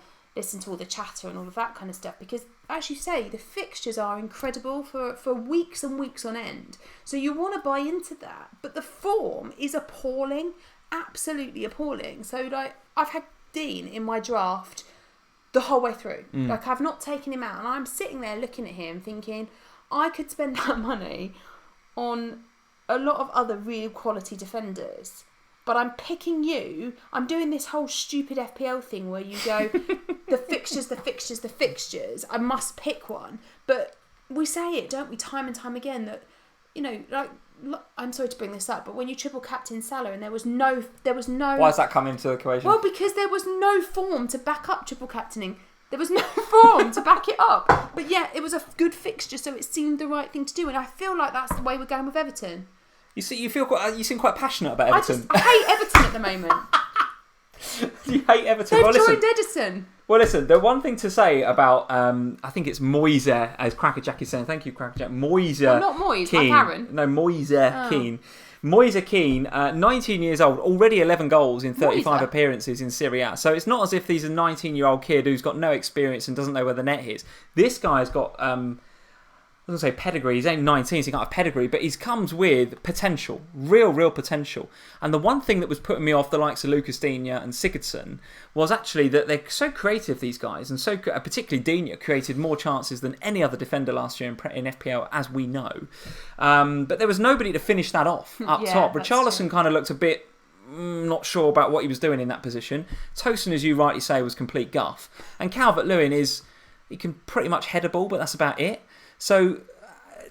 all the chatter and all of that kind of stuff, because as you say, the fixtures are incredible for weeks and weeks on end, so you want to buy into that, but the form is appalling, absolutely appalling. So I've had Dean in my draft the whole way through. Like, I've not taken him out, and I'm sitting there looking at him thinking, I could spend that money on a lot of other real quality defenders, but I'm picking you. I'm doing this whole stupid FPL thing where you go, the fixtures, I must pick one. But we say it, don't we, time and time again, that, you know, like, I'm sorry to bring this up, but when you triple captain Salah and there was no. Why does that come into the equation? Well, because there was no form to back up triple captaining. There was no form to back it up. But yeah, it was a good fixture, so it seemed the right thing to do. And I feel like that's the way we're going with Everton. You seem quite passionate about Everton. I hate Everton at the moment. You hate Everton. They've joined Edison. Well, listen, the one thing to say about, I think it's Moise, as Crackerjack is saying. Thank you, Crackerjack. Moise. Oh, not Moise, Keane. like Aaron. No, Moise Keane. Moise Keane, 19 years old, already 11 goals in 35 appearances in Serie A. So it's not as if he's a 19-year-old kid who's got no experience and doesn't know where the net is. This guy's got... I was going to say pedigree. He's only 19, so he can't have pedigree, but he comes with potential, real potential. And the one thing that was putting me off the likes of Lucas Digne and Sigurdsson was actually that they're so creative, these guys, and so particularly Digne created more chances than any other defender last year in FPL, as we know. But there was nobody to finish that off up top. Richarlison kind of looked a bit not sure about what he was doing in that position. Tosin, as you rightly say, was complete guff. And Calvert-Lewin he can pretty much head a ball, but that's about it. So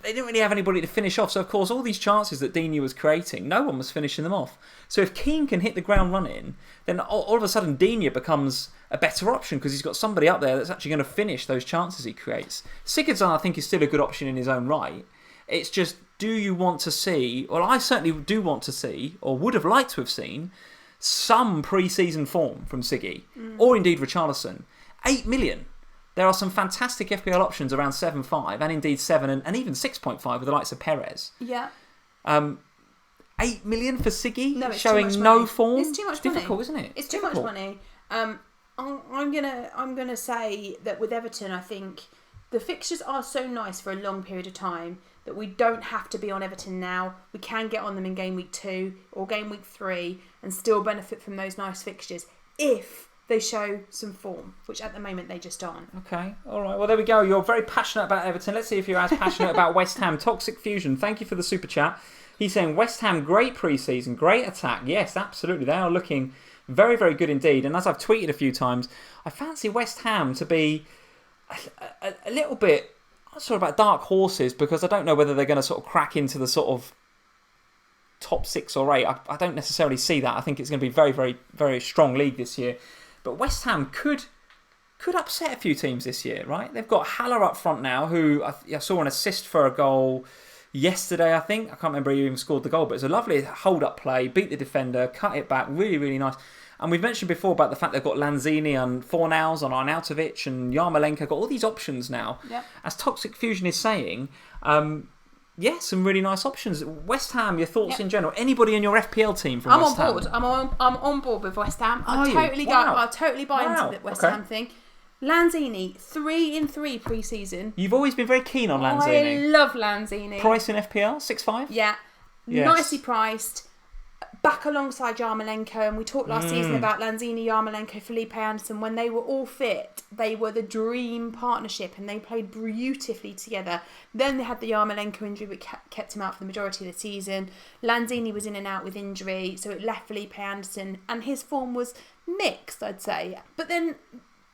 they didn't really have anybody to finish off. So, of course, all these chances that Digne was creating, no one was finishing them off. So if Keane can hit the ground running, then all of a sudden Digne becomes a better option because he's got somebody up there that's actually going to finish those chances he creates. Sigurdsson, I think, is still a good option in his own right. It's just, do you want to see, well, I certainly do want to see, or would have liked to have seen, some pre-season form from Siggy, or indeed Richarlison. 8 million. There are some fantastic FPL options around 7.5 and indeed 7 and even 6.5 with the likes of Perez. Yeah. 8 million for Siggy, no, it's showing too much no money. form. It's too much money. Difficult, isn't it? It's too much money. I'm gonna say that with Everton, I think the fixtures are so nice for a long period of time that we don't have to be on Everton now. We can get on them in game week 2 or game week 3 and still benefit from those nice fixtures if they show some form, which at the moment they just aren't. Okay, all right. Well, there we go. You're very passionate about Everton. Let's see if you're as passionate about West Ham. Toxic Fusion, thank you for the super chat. He's saying West Ham, great pre-season, great attack. Yes, absolutely. They are looking very, very good indeed. And as I've tweeted a few times, I fancy West Ham to be a little bit, I'm not sure about dark horses, because I don't know whether they're going to sort of crack into the sort of top 6 or 8. I don't necessarily see that. I think it's going to be very, very, very strong league this year. But West Ham could upset a few teams this year, right? They've got Haller up front now, who I saw an assist for a goal yesterday, I think. I can't remember who even scored the goal, but it's a lovely hold-up play, beat the defender, cut it back, really, really nice. And we've mentioned before about the fact they've got Lanzini and Fornals and Arnautovic and Yarmolenko, got all these options now. Yep. As Toxic Fusion is saying, some really nice options. West Ham, your thoughts in general? Anybody in your FPL team from West Ham? I'm on board with West Ham. I'll totally buy into the West Ham thing. Lanzini, 3 in 3 pre-season. You've always been very keen on Lanzini. I love Lanzini. Price in FPL, 6.5? Yeah. Yes. Nicely priced. Back alongside Yarmolenko, and we talked last season about Lanzini, Yarmolenko, Felipe Anderson. When they were all fit, they were the dream partnership and they played beautifully together. Then they had the Yarmolenko injury, which kept him out for the majority of the season. Lanzini was in and out with injury, so it left Felipe Anderson, and his form was mixed, I'd say. But then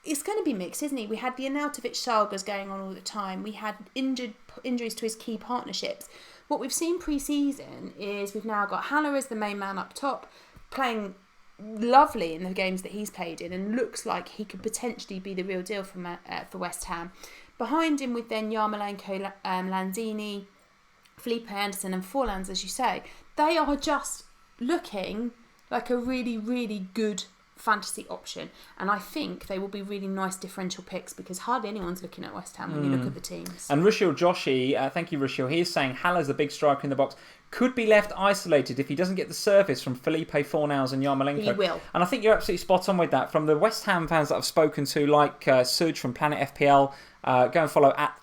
it's going to be mixed, isn't he? We had the Arnautovic sagas going on all the time. We had injuries to his key partnerships. What we've seen pre-season is we've now got Haller as the main man up top, playing lovely in the games that he's played in, and looks like he could potentially be the real deal for West Ham. Behind him with then Yarmolenko, Lanzini, Felipe Anderson and Forlans, as you say, they are just looking like a really, really good fantasy option, and I think they will be really nice differential picks because hardly anyone's looking at West Ham when you look at the teams. And Rushil Joshi, thank you Rushil, he is saying Haller's a big striker in the box, could be left isolated if he doesn't get the service from Felipe Fornals and Yarmolenko. He will. And I think you're absolutely spot on with that. From the West Ham fans that I've spoken to, like Suj from Planet FPL, go and follow at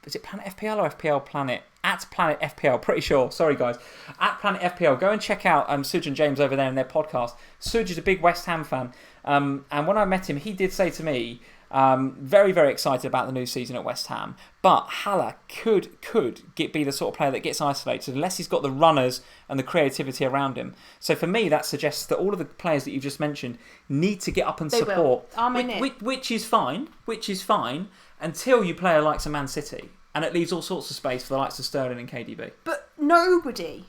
is it Planet FPL or FPL Planet? At Planet FPL, pretty sure. Sorry, guys. At Planet FPL. Go and check out Suj and James over there in their podcast. Suj is a big West Ham fan. And when I met him, he did say to me, very, very excited about the new season at West Ham. But Haller could be the sort of player that gets isolated unless he's got the runners and the creativity around him. So for me, that suggests that all of the players that you've just mentioned need to get up and support. Which is fine. Until you play a likes of Man City. And it leaves all sorts of space for the likes of Sterling and KDB. But nobody,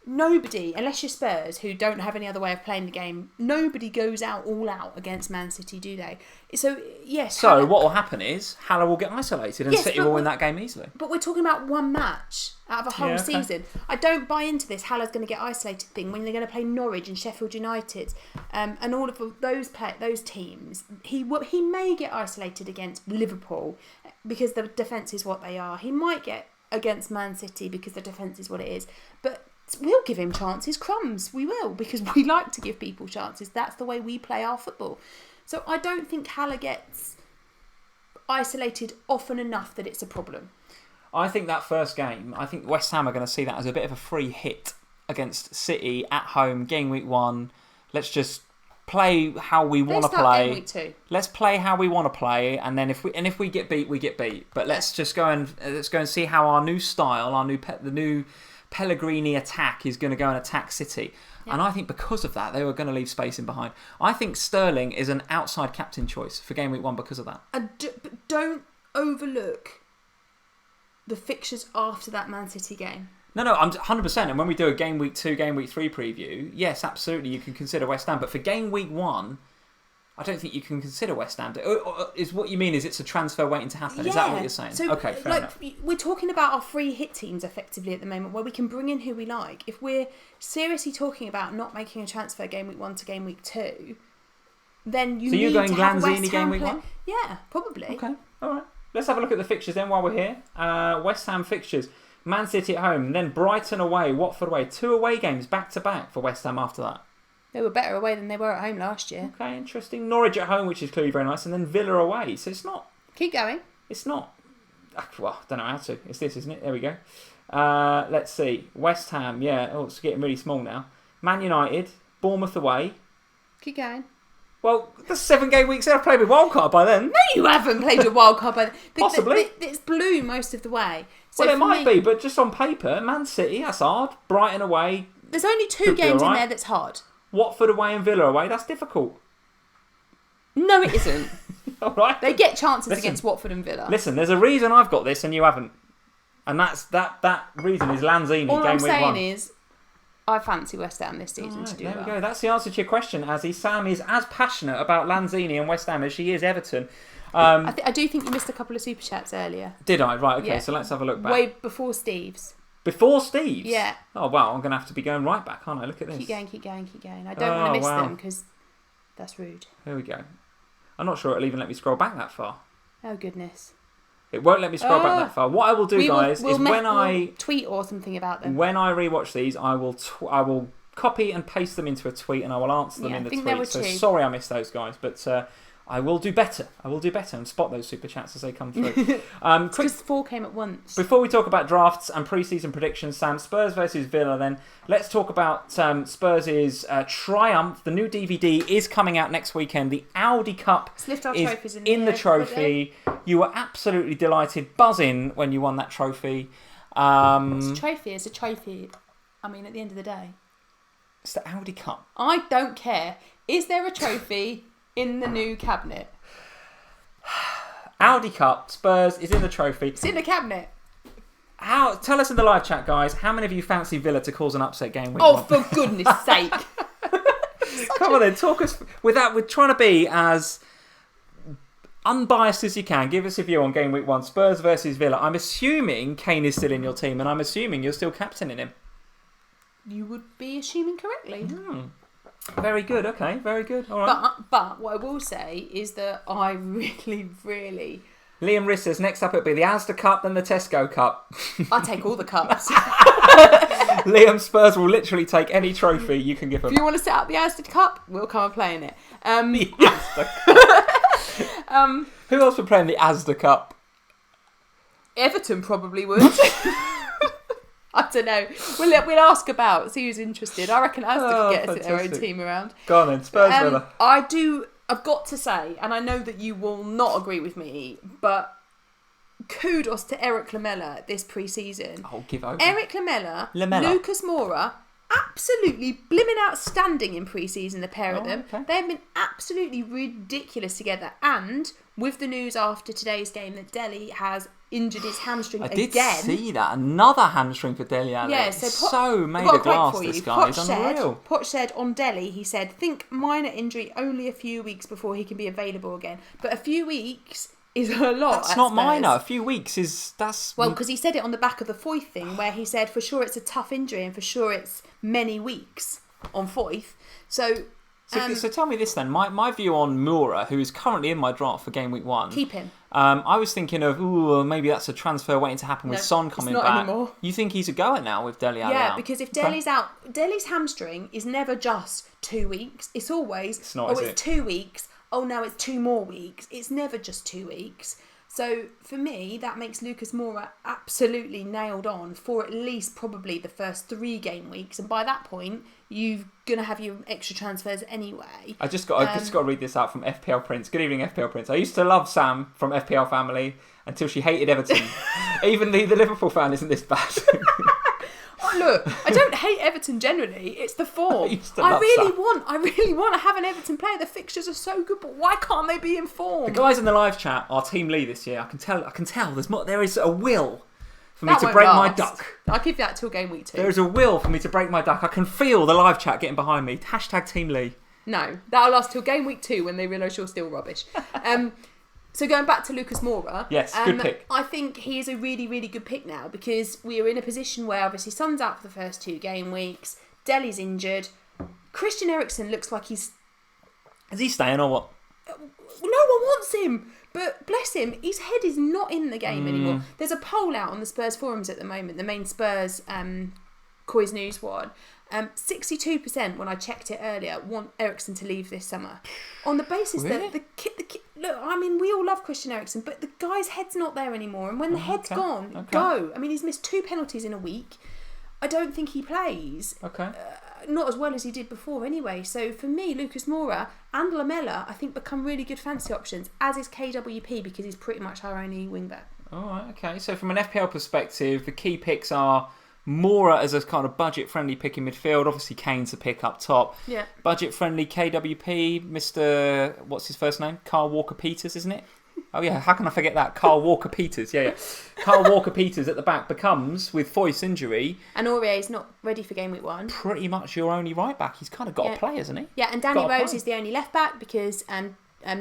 unless you're Spurs, who don't have any other way of playing the game, nobody goes all out against Man City, do they? So, yes. So, what will happen is, Haller will get isolated and City will win that game easily. But we're talking about one match out of a whole season. I don't buy into this Haller's going to get isolated thing when they're going to play Norwich and Sheffield United and all of those teams. He may get isolated against Liverpool because the defence is what they are. He might get against Man City because the defence is what it is. But we'll give him chances, crumbs. We will, because we like to give people chances. That's the way we play our football. So I don't think Haller gets isolated often enough that it's a problem. I think that first game, I think West Ham are going to see that as a bit of a free hit against City at home, game week 1. Let's just play how we want to play. Game week 2. Let's play how we want to play, and then if we get beat, we get beat. But let's just go and see how our new style, the new Pellegrini attack is going to go and attack City. Yep. And I think because of that, they were going to leave space in behind. I think Sterling is an outside captain choice for game week 1 because of that. But don't overlook the fixtures after that Man City game. No, I'm 100%. And when we do a game week 2, game week 3 preview, yes, absolutely, you can consider West Ham. But for game week 1, I don't think you can consider West Ham. Is what you mean is it's a transfer waiting to happen? Yeah. Is that what you're saying? So, okay, fair enough. We're talking about our free hit teams effectively at the moment, where we can bring in who we like. If we're seriously talking about not making a transfer game week 1 to game week 2, then you need to have West Ham. So you're going Lanzini game week 1? Yeah, probably. Okay, all right. Let's have a look at the fixtures then while we're here. West Ham fixtures. Man City at home, then Brighton away, Watford away. 2 away games back to back for West Ham after that. They were better away than they were at home last year. Okay, interesting. Norwich at home, which is clearly very nice, and then Villa away. So it's not... Keep going. It's not... Well, I don't know how to. It's this, isn't it? There we go. Let's see. West Ham, yeah. Oh, it's getting really small now. Man United, Bournemouth away. Keep going. Well, that's 7 game weeks. I've played with wildcard by then. No, you haven't played with wildcard by then. Possibly. It's blue most of the way. So well, it might be, but just on paper, Man City, that's hard. Brighton away. There's only 2 games in there that's hard. Watford away and Villa away, that's difficult. No, it isn't. All right. They get chances against Watford and Villa. Listen, there's a reason I've got this and you haven't. And that reason is Lanzini, All game I'm week 1. saying is, I fancy West Ham this season to do there well. There we go. That's the answer to your question, Azzy. Sam is as passionate about Lanzini and West Ham as she is Everton. I do think you missed a couple of super chats earlier. Did I? Right, okay, so let's have a look back. Way before Steve's. Before Steve's? Yeah. Oh, wow, I'm going to have to be going right back, aren't I? Look at this. Keep going. I don't want to miss them because that's rude. Here we go. I'm not sure it'll even let me scroll back that far. Oh, goodness. It won't let me scroll back that far. What I will do, guys, is when I... tweet or something about them. When I rewatch these, I will copy and paste them into a tweet and I will answer them in the tweet. So sorry I missed those, guys, but I will do better. And spot those super chats as they come through. Because 4 came at once. Before we talk about drafts and preseason predictions, Sam, Spurs versus Villa, then let's talk about Spurs' triumph. The new DVD is coming out next weekend. The Audi Cup is in the trophy. You were absolutely delighted, buzzing when you won that trophy. It's a trophy. It's a trophy. I mean, at the end of the day. It's the Audi Cup. I don't care. Is there a trophy in the new cabinet? Audi Cup, Spurs is in the trophy. It's in the cabinet. Tell us in the live chat, guys, how many of you fancy Villa to cause an upset game week 1? For goodness sake. Come on then, talk us... We're trying to be as unbiased as you can. Give us a view on game week 1, Spurs versus Villa. I'm assuming Kane is still in your team and I'm assuming you're still captaining him. You would be assuming correctly. Very good, okay, very good. All right. But what I will say is that I really, really... Liam Riss says, next up it'll be the Asda Cup, then the Tesco Cup. I take all the cups. Liam, Spurs will literally take any trophy you can give them. If you want to set up the Asda Cup, we'll come and play in it. The Asda Cup. Who else would play in the Asda Cup? Everton probably would. I don't know. We'll ask about, see who's interested. I reckon Asda could get their own team around. Go on then, Spurs Villa. I've got to say, and I know that you will not agree with me, but kudos to Eric Lamela this pre-season. Oh, give over. Eric Lamela, Lucas Moura, absolutely blimmin' outstanding in pre-season, the pair of them. Okay. They've been absolutely ridiculous together. And with the news after today's game that Dele has injured his hamstring again. I did see that. Another hamstring for Dele Alli. Yeah, so made of glass, this guy. He's unreal. Poch said on Dele, he said, think minor injury, only a few weeks before he can be available again. But a few weeks is a lot. That's not minor. A few weeks well, because he said it on the back of the Foyth thing, where he said for sure it's a tough injury and for sure it's many weeks on Foyth. So tell me this then. My view on Moura, who is currently in my draft for game week 1. Keep him. I was thinking of, maybe that's a transfer waiting to happen with Son coming back. Anymore. You think he's a goer now with Dele Alli out? Yeah, because if Dele's out, Dele's hamstring is never just 2 weeks. It's always, it's 2 weeks. Oh, now it's 2 more weeks. It's never just 2 weeks. So for me, that makes Lucas Moura absolutely nailed on for at least probably the first 3 game weeks. And by that point, you're going to have your extra transfers anyway. I just got to read this out from FPL Prince. Good evening, FPL Prince. I used to love Sam from FPLFamily until she hated Everton. Even the Liverpool fan isn't this bad. Oh, look, I don't hate Everton generally. It's the form. I really want to have an Everton player. The fixtures are so good, but why can't they be in form? The guys in the live chat are Team Lee this year. I can tell. There is a will for me to break my duck. I'll give that till game week 2. There is a will for me to break my duck. I can feel the live chat getting behind me. # Team Lee. No, that'll last till game week 2 when they realise you're still rubbish. So going back to Lucas Moura, yes, good pick. I think he is a really, really good pick now because we are in a position where obviously Son's out for the first 2 game weeks, Dele's injured, Christian Eriksen looks like he's... Is he staying or what? No one wants him, but bless him, his head is not in the game anymore. There's a poll out on the Spurs forums at the moment, the main Spurs Coys News one. 62% when I checked it earlier want Eriksen to leave this summer on the basis that the kid look, I mean we all love Christian Eriksen, but the guy's head's not there anymore, and when the head's gone, go. I mean he's missed 2 penalties in a week. I don't think he plays not as well as he did before anyway. So for me, Lucas Moura and Lamela I think become really good fantasy options, as is KWP because he's pretty much our only wing back. Alright, okay, so from an FPL perspective the key picks are Moura as a kind of budget-friendly pick in midfield. Obviously, Kane's a pick up top. Yeah. Budget-friendly KWP, Mr... What's his first name? Karl Walker Peters, isn't it? Oh, yeah. How can I forget that? Karl Walker Peters. Yeah. Karl Walker Peters at the back becomes, with Foyth's injury... And Aurier's not ready for game week 1. Pretty much your only right back. He's kind of got to play, hasn't he? Yeah, and Danny Rose is the only left back because...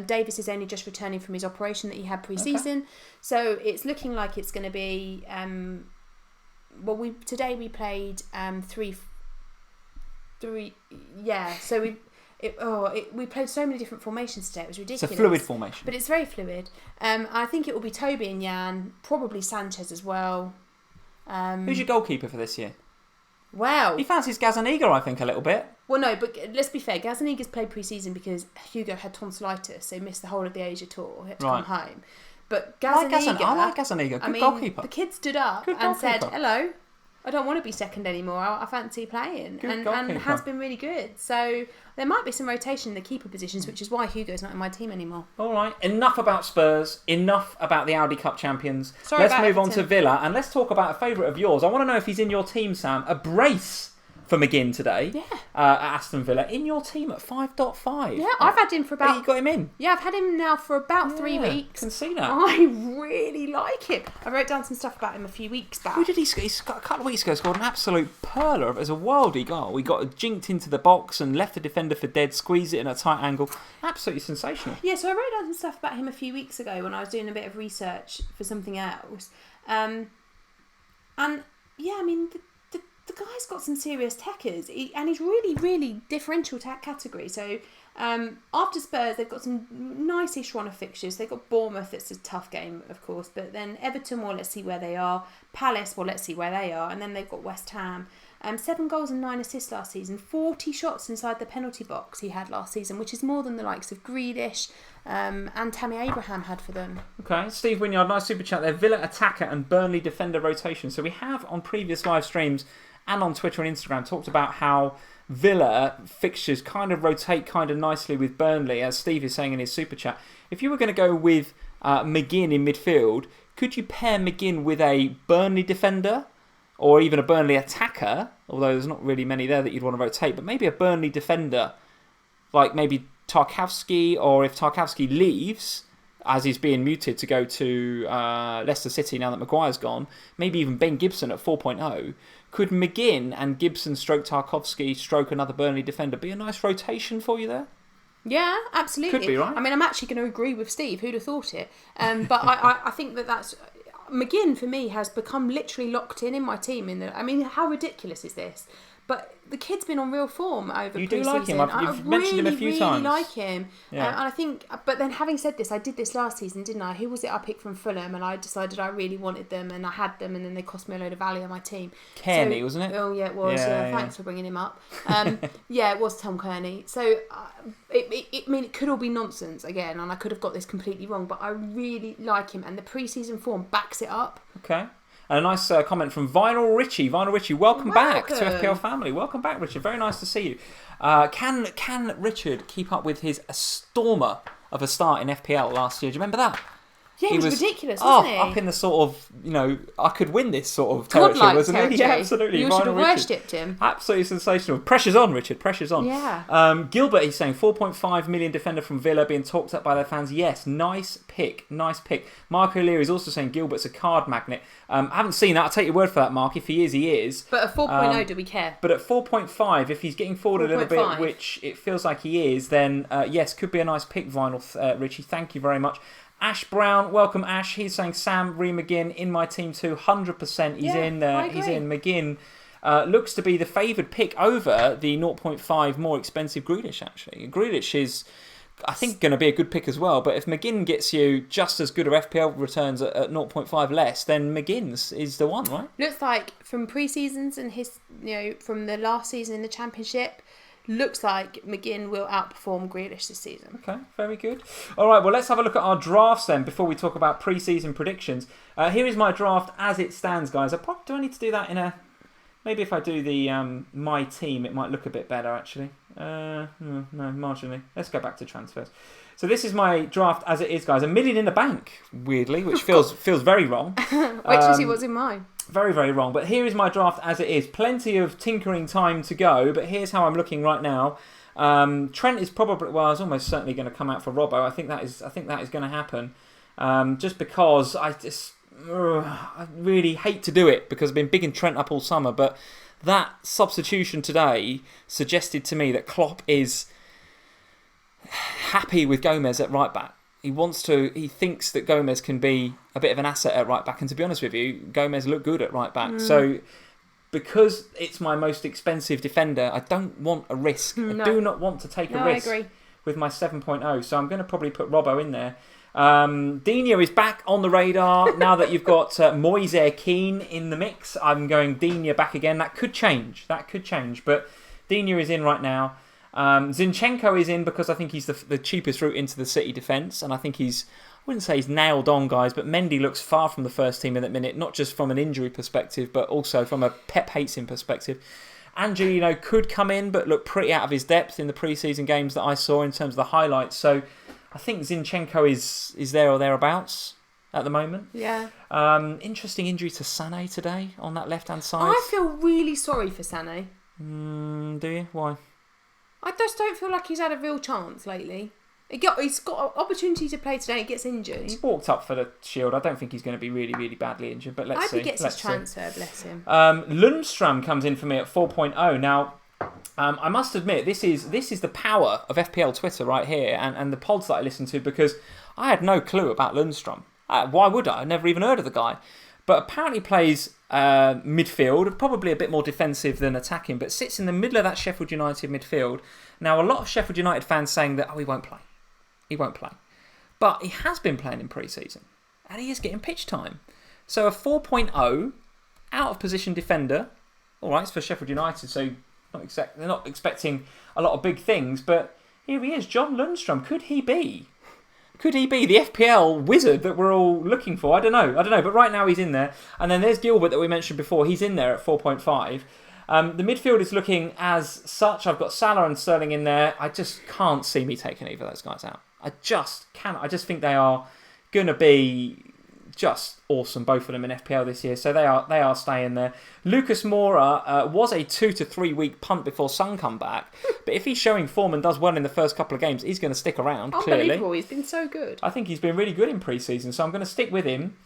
Davis is only just returning from his operation that he had pre-season. Okay. So it's looking like it's going to be... today we played 3. Yeah, so we played so many different formations today. It was ridiculous. It's a fluid formation, but it's very fluid. I think it will be Toby and Jan, probably Sanchez as well. Who's your goalkeeper for this year? Well, he fancies Gazaniga, I think, a little bit. Well, no, but let's be fair. Gazaniga's played pre-season because Hugo had tonsillitis, so he missed the whole of the Asia tour. He had to come home. But Gazaniga... I like Gazaniga. Good goalkeeper. The kid stood up and said, hello, I don't want to be second anymore. I fancy playing. And has been really good. So there might be some rotation in the keeper positions, which is why Hugo's not in my team anymore. All right. Enough about Spurs. Enough about the Audi Cup champions. Let's move on to Villa and let's talk about a favourite of yours. I want to know if he's in your team, Sam. A brace for McGinn today at Aston Villa. In your team at 5.5. Yeah, I've had him for about... You got him in? Yeah, I've had him now for about 3 weeks. Can see that. I really like him. I wrote down some stuff about him a few weeks back. Who did he score? A couple of weeks ago scored an absolute perler as a worldie goal. We got jinked into the box and left the defender for dead, squeezed it in a tight angle. Absolutely sensational. Yeah, so I wrote down some stuff about him a few weeks ago when I was doing a bit of research for something else. And yeah, I mean... The guy's got some serious techers, and he's really, really differential category. So after Spurs, they've got some nice-ish run of fixtures. They've got Bournemouth, it's a tough game, of course, but then Everton, well, let's see where they are. Palace, well, let's see where they are. And then they've got West Ham. 7 goals and 9 assists last season. 40 shots inside the penalty box he had last season, which is more than the likes of Grealish and Tammy Abraham had for them. Okay, Steve Wynyard, nice super chat there. Villa attacker and Burnley defender rotation. So we have on previous live streams and on Twitter and Instagram talked about how Villa fixtures kind of rotate kind of nicely with Burnley, as Steve is saying in his super chat. If you were going to go with McGinn in midfield, could you pair McGinn with a Burnley defender or even a Burnley attacker, although there's not really many there that you'd want to rotate, but maybe a Burnley defender like maybe Tarkowski, or if Tarkowski leaves as he's being muted to go to Leicester City now that Maguire's gone, maybe even Ben Gibson at 4.0. Could McGinn and Gibson stroke Tarkowski stroke another Burnley defender be a nice rotation for you there? Yeah, absolutely. Could be, right? I mean, I'm actually going to agree with Steve. Who'd have thought it? But I think that's... McGinn, for me, has become literally locked in my team. I mean, how ridiculous is this? But the kid's been on real form over You pre-season. do like him. You've mentioned him a few times. I really like him. Yeah. And I think... But then having said this, I did this last season, didn't I? Who was it I picked from Fulham? And I decided I really wanted them and I had them and then they cost me a load of value on my team. Kearney, wasn't it? Oh, yeah, it was. Yeah. Thanks for bringing him up. Yeah, it was Tom Kearney. So, it could all be nonsense again and I could have got this completely wrong, but I really like him and the pre-season form backs it up. Okay. And a nice comment from Vinyl Richie. Vinyl Richie, welcome back to FPL Family. Welcome back, Richard. Very nice to see you. Can Richard keep up with his stormer of a start in FPL last year? Do you remember that? Yeah, it was ridiculous, wasn't it? Up in the sort of, I could win this sort of territory, wasn't it? Yeah, absolutely. You should have worshipped him. Absolutely sensational. Pressure's on, Richard. Pressure's on. Yeah. Gilbert, he's saying 4.5 million defender from Villa being talked up by their fans. Yes, nice pick. Nice pick. Mark O'Leary is also saying Gilbert's a card magnet. I haven't seen that. I'll take your word for that, Mark. If he is, he is. But at 4.0, do we care? But at 4.5, if he's getting forward 4. a little bit, which it feels like he is, then yes, could be a nice pick, Vinyl Richie. Thank you very much. Ash Brown, welcome Ash. He's saying Sam Ree McGinn in my team too. 100% he's in there. He's in. McGinn looks to be the favoured pick over the 0.5 more expensive Grealish, actually. Grealish is, I think, going to be a good pick as well. But if McGinn gets you just as good of FPL returns at 0.5 less, then McGinn's is the one, right? Looks like from pre-seasons and his, from the last season in the Championship, looks like McGinn will outperform Grealish this season. Okay, very good. All right, well, let's have a look at our drafts then before we talk about pre-season predictions. Here is my draft as it stands, guys. Do I need to do that in a... Maybe if I do the my team, it might look a bit better, actually. No, marginally. Let's go back to transfers. So this is my draft as it is, guys. $1 million in the bank, weirdly, which feels very wrong. Wait till see what's in mine. Very, very wrong. But here is my draft as it is. Plenty of tinkering time to go, but here's how I'm looking right now. Trent is probably, well, is almost certainly going to come out for Robbo. I think that is going to happen. Just because I really hate to do it because I've been bigging Trent up all summer, but that substitution today suggested to me that Klopp is happy with Gomez at right back. He thinks that Gomez can be a bit of an asset at right back, and to be honest with you, Gomez looked good at right back. So because it's my most expensive defender, I don't want a risk. No. I do not want to take a risk with my 7.0, so I'm going to probably put Robbo in there. Digne is back on the radar now that you've got Moise Keane in the mix. I'm going Digne back again. That could change, but Digne is in right now. Zinchenko is in because I think he's the cheapest route into the City defence, and I think I wouldn't say he's nailed on, guys, but Mendy looks far from the first team in that minute, not just from an injury perspective, but also from a Pep hates him perspective. Angelino could come in, but looked pretty out of his depth in the pre-season games that I saw in terms of the highlights. So I think Zinchenko is there or thereabouts at the moment. Yeah. Interesting injury to Sané today on that left-hand side. I feel really sorry for Sané. Do you? Why? I just don't feel like he's had a real chance lately. He's got an opportunity to play today. He gets injured. He's walked up for the Shield. I don't think he's going to be really, really badly injured, but let's see. I hope he gets his transfer, bless him. Lundstram comes in for me at 4.0. Now, I must admit, this is the power of FPL Twitter right here and the pods that I listen to, because I had no clue about Lundstram. Why would I? I've never even heard of the guy. But apparently plays midfield, probably a bit more defensive than attacking, but sits in the middle of that Sheffield United midfield. Now, a lot of Sheffield United fans saying that, he won't play. He won't play. But he has been playing in pre-season, and he is getting pitch time. So a 4.0 out-of-position defender, all right, it's for Sheffield United, so they're not expecting a lot of big things, but here he is, John Lundstrom. Could he be the FPL wizard that we're all looking for? I don't know, but right now he's in there. And then there's Gilbert that we mentioned before. He's in there at 4.5. The midfield is looking as such. I've got Salah and Sterling in there. I just can't see me taking either of those guys out. I just can't. I just think they are going to be just awesome, both of them in FPL this year. So they are staying there. Lucas Moura was a 2 to 3 week punt before Son come back. But if he's showing form and does well in the first couple of games, he's going to stick around, Unbelievable. clearly. He's been so good. I think he's been really good in pre-season, so I'm going to stick with him.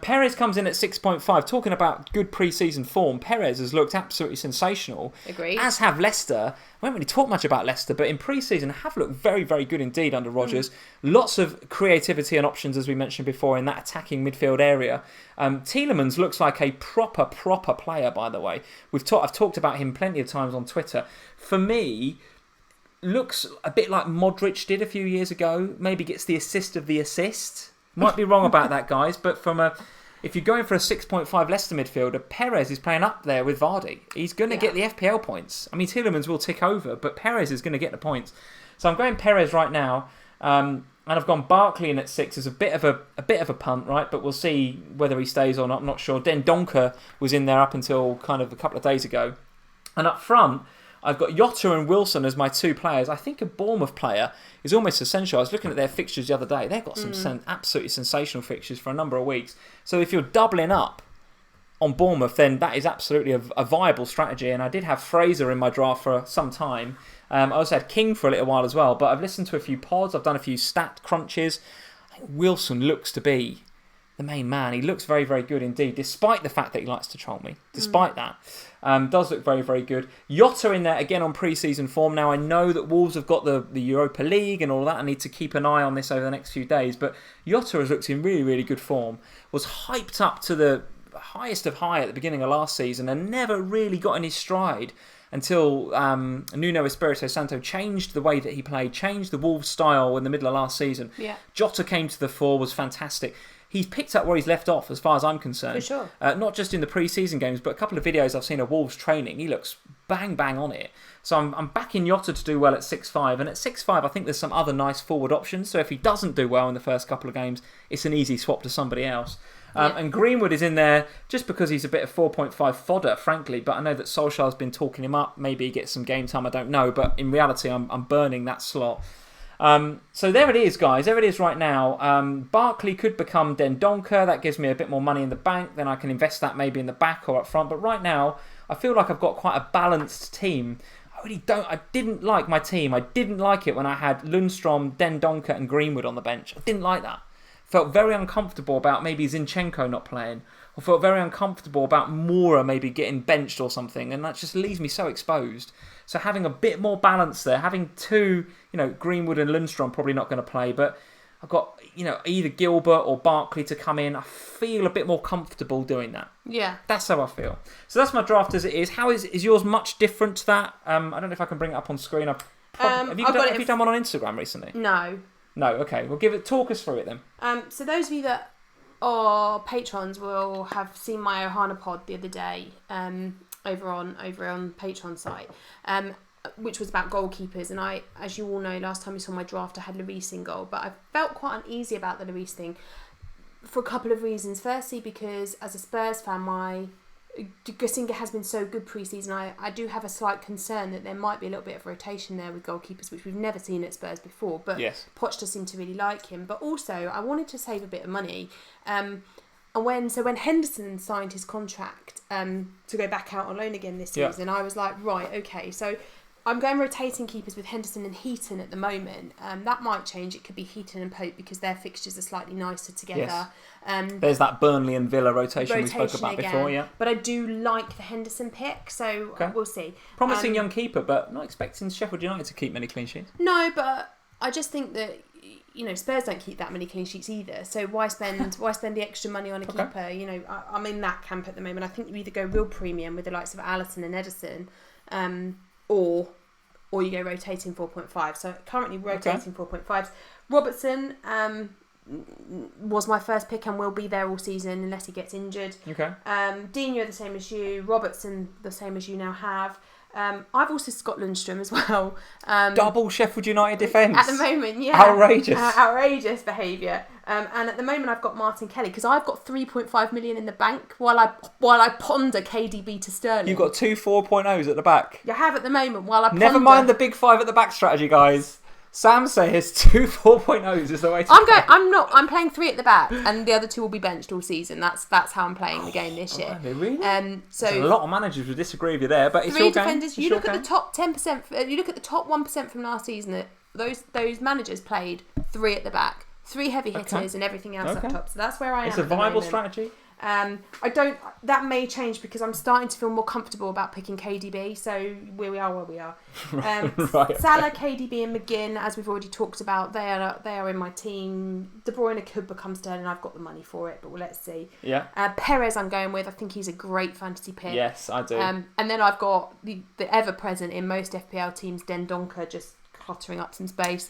Perez comes in at 6.5. Talking about good pre-season form, Perez has looked absolutely sensational. Agreed. As have Leicester. We haven't really talked much about Leicester, but in pre-season have looked very, very good indeed under Rodgers. Lots of creativity and options, as we mentioned before, in that attacking midfield area. Tielemans looks like a proper player, by the way. I've talked about him plenty of times on Twitter. For me, looks a bit like Modric did a few years ago. Maybe gets the assist of the assist. Might be wrong about that, guys, but if you're going for a 6.5 Leicester midfielder, Perez is playing up there with Vardy. He's going to get the FPL points. I mean, Tielemans will tick over, but Perez is going to get the points. So I'm going Perez right now, and I've gone Barkley in at 6 as a bit of a punt, right? But we'll see whether he stays or not. I'm not sure. Den Donker was in there up until kind of a couple of days ago, and up front, I've got Yatta and Wilson as my 2 players. I think a Bournemouth player is almost essential. I was looking at their fixtures the other day. They've got some absolutely sensational fixtures for a number of weeks. So if you're doubling up on Bournemouth, then that is absolutely a viable strategy. And I did have Fraser in my draft for some time. I also had King for a little while as well. But I've listened to a few pods. I've done a few stat crunches. I think Wilson looks to be the main man. He looks very, very good indeed, despite the fact that he likes to troll me. Despite that. Does look very, very good. Yotta in there again on pre-season form. Now I know that Wolves have got the Europa League and all that. I need to keep an eye on this over the next few days. But Yotta has looked in really, really good form. Was hyped up to the highest of high at the beginning of last season and never really got in his stride until Nuno Espirito Santo changed the way that he played, changed the Wolves style in the middle of last season. Yeah. Jota came to the fore, was fantastic. He's picked up where he's left off, as far as I'm concerned. For sure. Not just in the pre-season games, but a couple of videos I've seen of Wolves training. He looks bang on it. So I'm backing Yotta to do well at 6.5. And at 6.5, I think there's some other nice forward options. So if he doesn't do well in the first couple of games, it's an easy swap to somebody else. And Greenwood is in there just because he's a bit of 4.5 fodder, frankly. But I know that Solskjaer's been talking him up. Maybe he gets some game time, I don't know. But in reality, I'm burning that slot. So there it is, guys. There it is right now. Barkley could become Den Donker. That gives me a bit more money in the bank. Then I can invest that maybe in the back or up front. But right now, I feel like I've got quite a balanced team. I didn't like my team. I didn't like it when I had Lundstrom, Den Donker and Greenwood on the bench. I didn't like that. Felt very uncomfortable about maybe Zinchenko not playing. I felt very uncomfortable about Moura maybe getting benched or something. And that just leaves me so exposed. So having a bit more balance there, having 2, Greenwood and Lundstrom probably not going to play, but I've got, either Gilbert or Barkley to come in. I feel a bit more comfortable doing that. Yeah. That's how I feel. So that's my draft as it is. How is yours much different to that? I don't know if I can bring it up on screen. Have you done one on Instagram recently? No. No, okay. Well, talk us through it then. So those of you that are patrons will have seen my Ohana pod the other day. Over on Patreon site, which was about goalkeepers. And I, as you all know, last time you saw my draft, I had Lloris in goal, but I felt quite uneasy about the Lloris thing for a couple of reasons. Firstly, because as a Spurs fan, my Gasinga has been so good pre-season. I do have a slight concern that there might be a little bit of rotation there with goalkeepers, which we've never seen at Spurs before. But yes. Poch does seem to really like him. But also, I wanted to save a bit of money. And when Henderson signed his contract to go back out on loan again this season, I was like, right, okay, so I'm going rotating keepers with Henderson and Heaton at the moment. That might change. It could be Heaton and Pope because their fixtures are slightly nicer together. Yes. There's that Burnley and Villa rotation we spoke about again, before, yeah. But I do like the Henderson pick, so we'll see. Promising young keeper, but not expecting Sheffield United to keep many clean sheets. No, but I just think that Spurs don't keep that many clean sheets either. So why spend the extra money on a keeper? I'm in that camp at the moment. I think you either go real premium with the likes of Alisson and Ederson, or you go rotating 4.5. So currently rotating 4.5s. Robertson, was my first pick and will be there all season unless he gets injured. Okay. Dino the same as you. Robertson the same as you now have. I've also got Lundstrom as well. Double Sheffield United defence. At the moment, yeah. Outrageous. Outrageous behaviour. And at the moment I've got Martin Kelly because I've got 3.5 million in the bank while I ponder KDB to Sterling. You've got 2 4.0s at the back. You have at the moment while I ponder. Never mind the big 5 at the back strategy, guys. Sam says 2 4.0s is the way to go. I'm playing 3 at the back and the other 2 will be benched all season. That's how I'm playing the game this year. Really? So a lot of managers would disagree with you there, but it's 3 your defenders. game. You look at the top 10%. You look at the top 1% from last season. Those managers played 3 at the back, 3 heavy hitters, and everything else up top. So that's where I am. It's a viable strategy. That may change because I'm starting to feel more comfortable about picking KDB. So where we are. Right. Salah, KDB, and McGinn, as we've already talked about, they are in my team. De Bruyne could become Sterling. I've got the money for it, but let's see. Yeah. Perez, I'm going with. I think he's a great fantasy pick. Yes, I do. And then I've got the ever present in most FPL teams, Dendoncker, just cluttering up some space.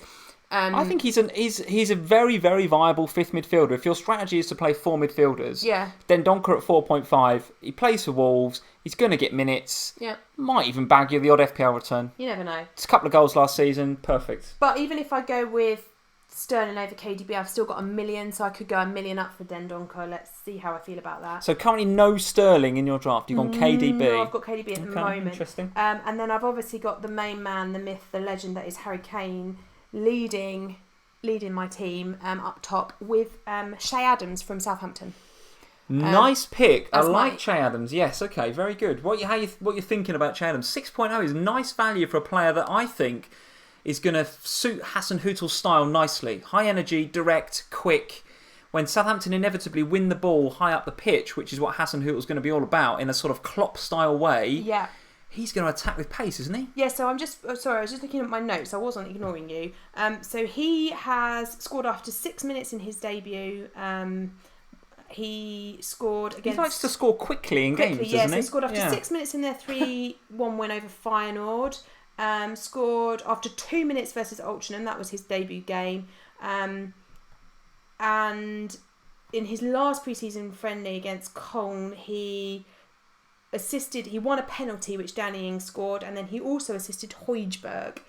I think he's a very, very viable 5th midfielder. If your strategy is to play 4 midfielders, Dendoncker at 4.5, he plays for Wolves, he's going to get minutes, might even bag you the odd FPL return. You never know. Just a couple of goals last season, perfect. But even if I go with Sterling over KDB, I've still got $1 million, so I could go $1 million up for Dendoncker. Let's see how I feel about that. So currently no Sterling in your draft, you've gone KDB. No, I've got KDB at the moment. Interesting. And then I've obviously got the main man, the myth, the legend that is Harry Kane, leading my team up top with Shay Adams from Southampton. Nice pick. I like Shay Adams. Yes, okay, very good. What you're thinking about Shay Adams? 6.0 is nice value for a player that I think is going to suit Hasenhüttl's style nicely. High energy, direct, quick. When Southampton inevitably win the ball high up the pitch, which is what Hasenhüttl's going to be all about in a sort of Klopp style way. Yeah. He's going to attack with pace, isn't he? Yeah, so I was just looking at my notes. I wasn't ignoring you. So he has scored after 6 minutes in his debut. He scored against... He likes to score quickly in games, doesn't he? So he scored after 6 minutes in their 3-1 win over Feyenoord. Scored after 2 minutes versus Altrincham. That was his debut game. And in his last pre-season friendly against Cologne, he won a penalty which Danny Ings scored, and then he also assisted Højbjerg.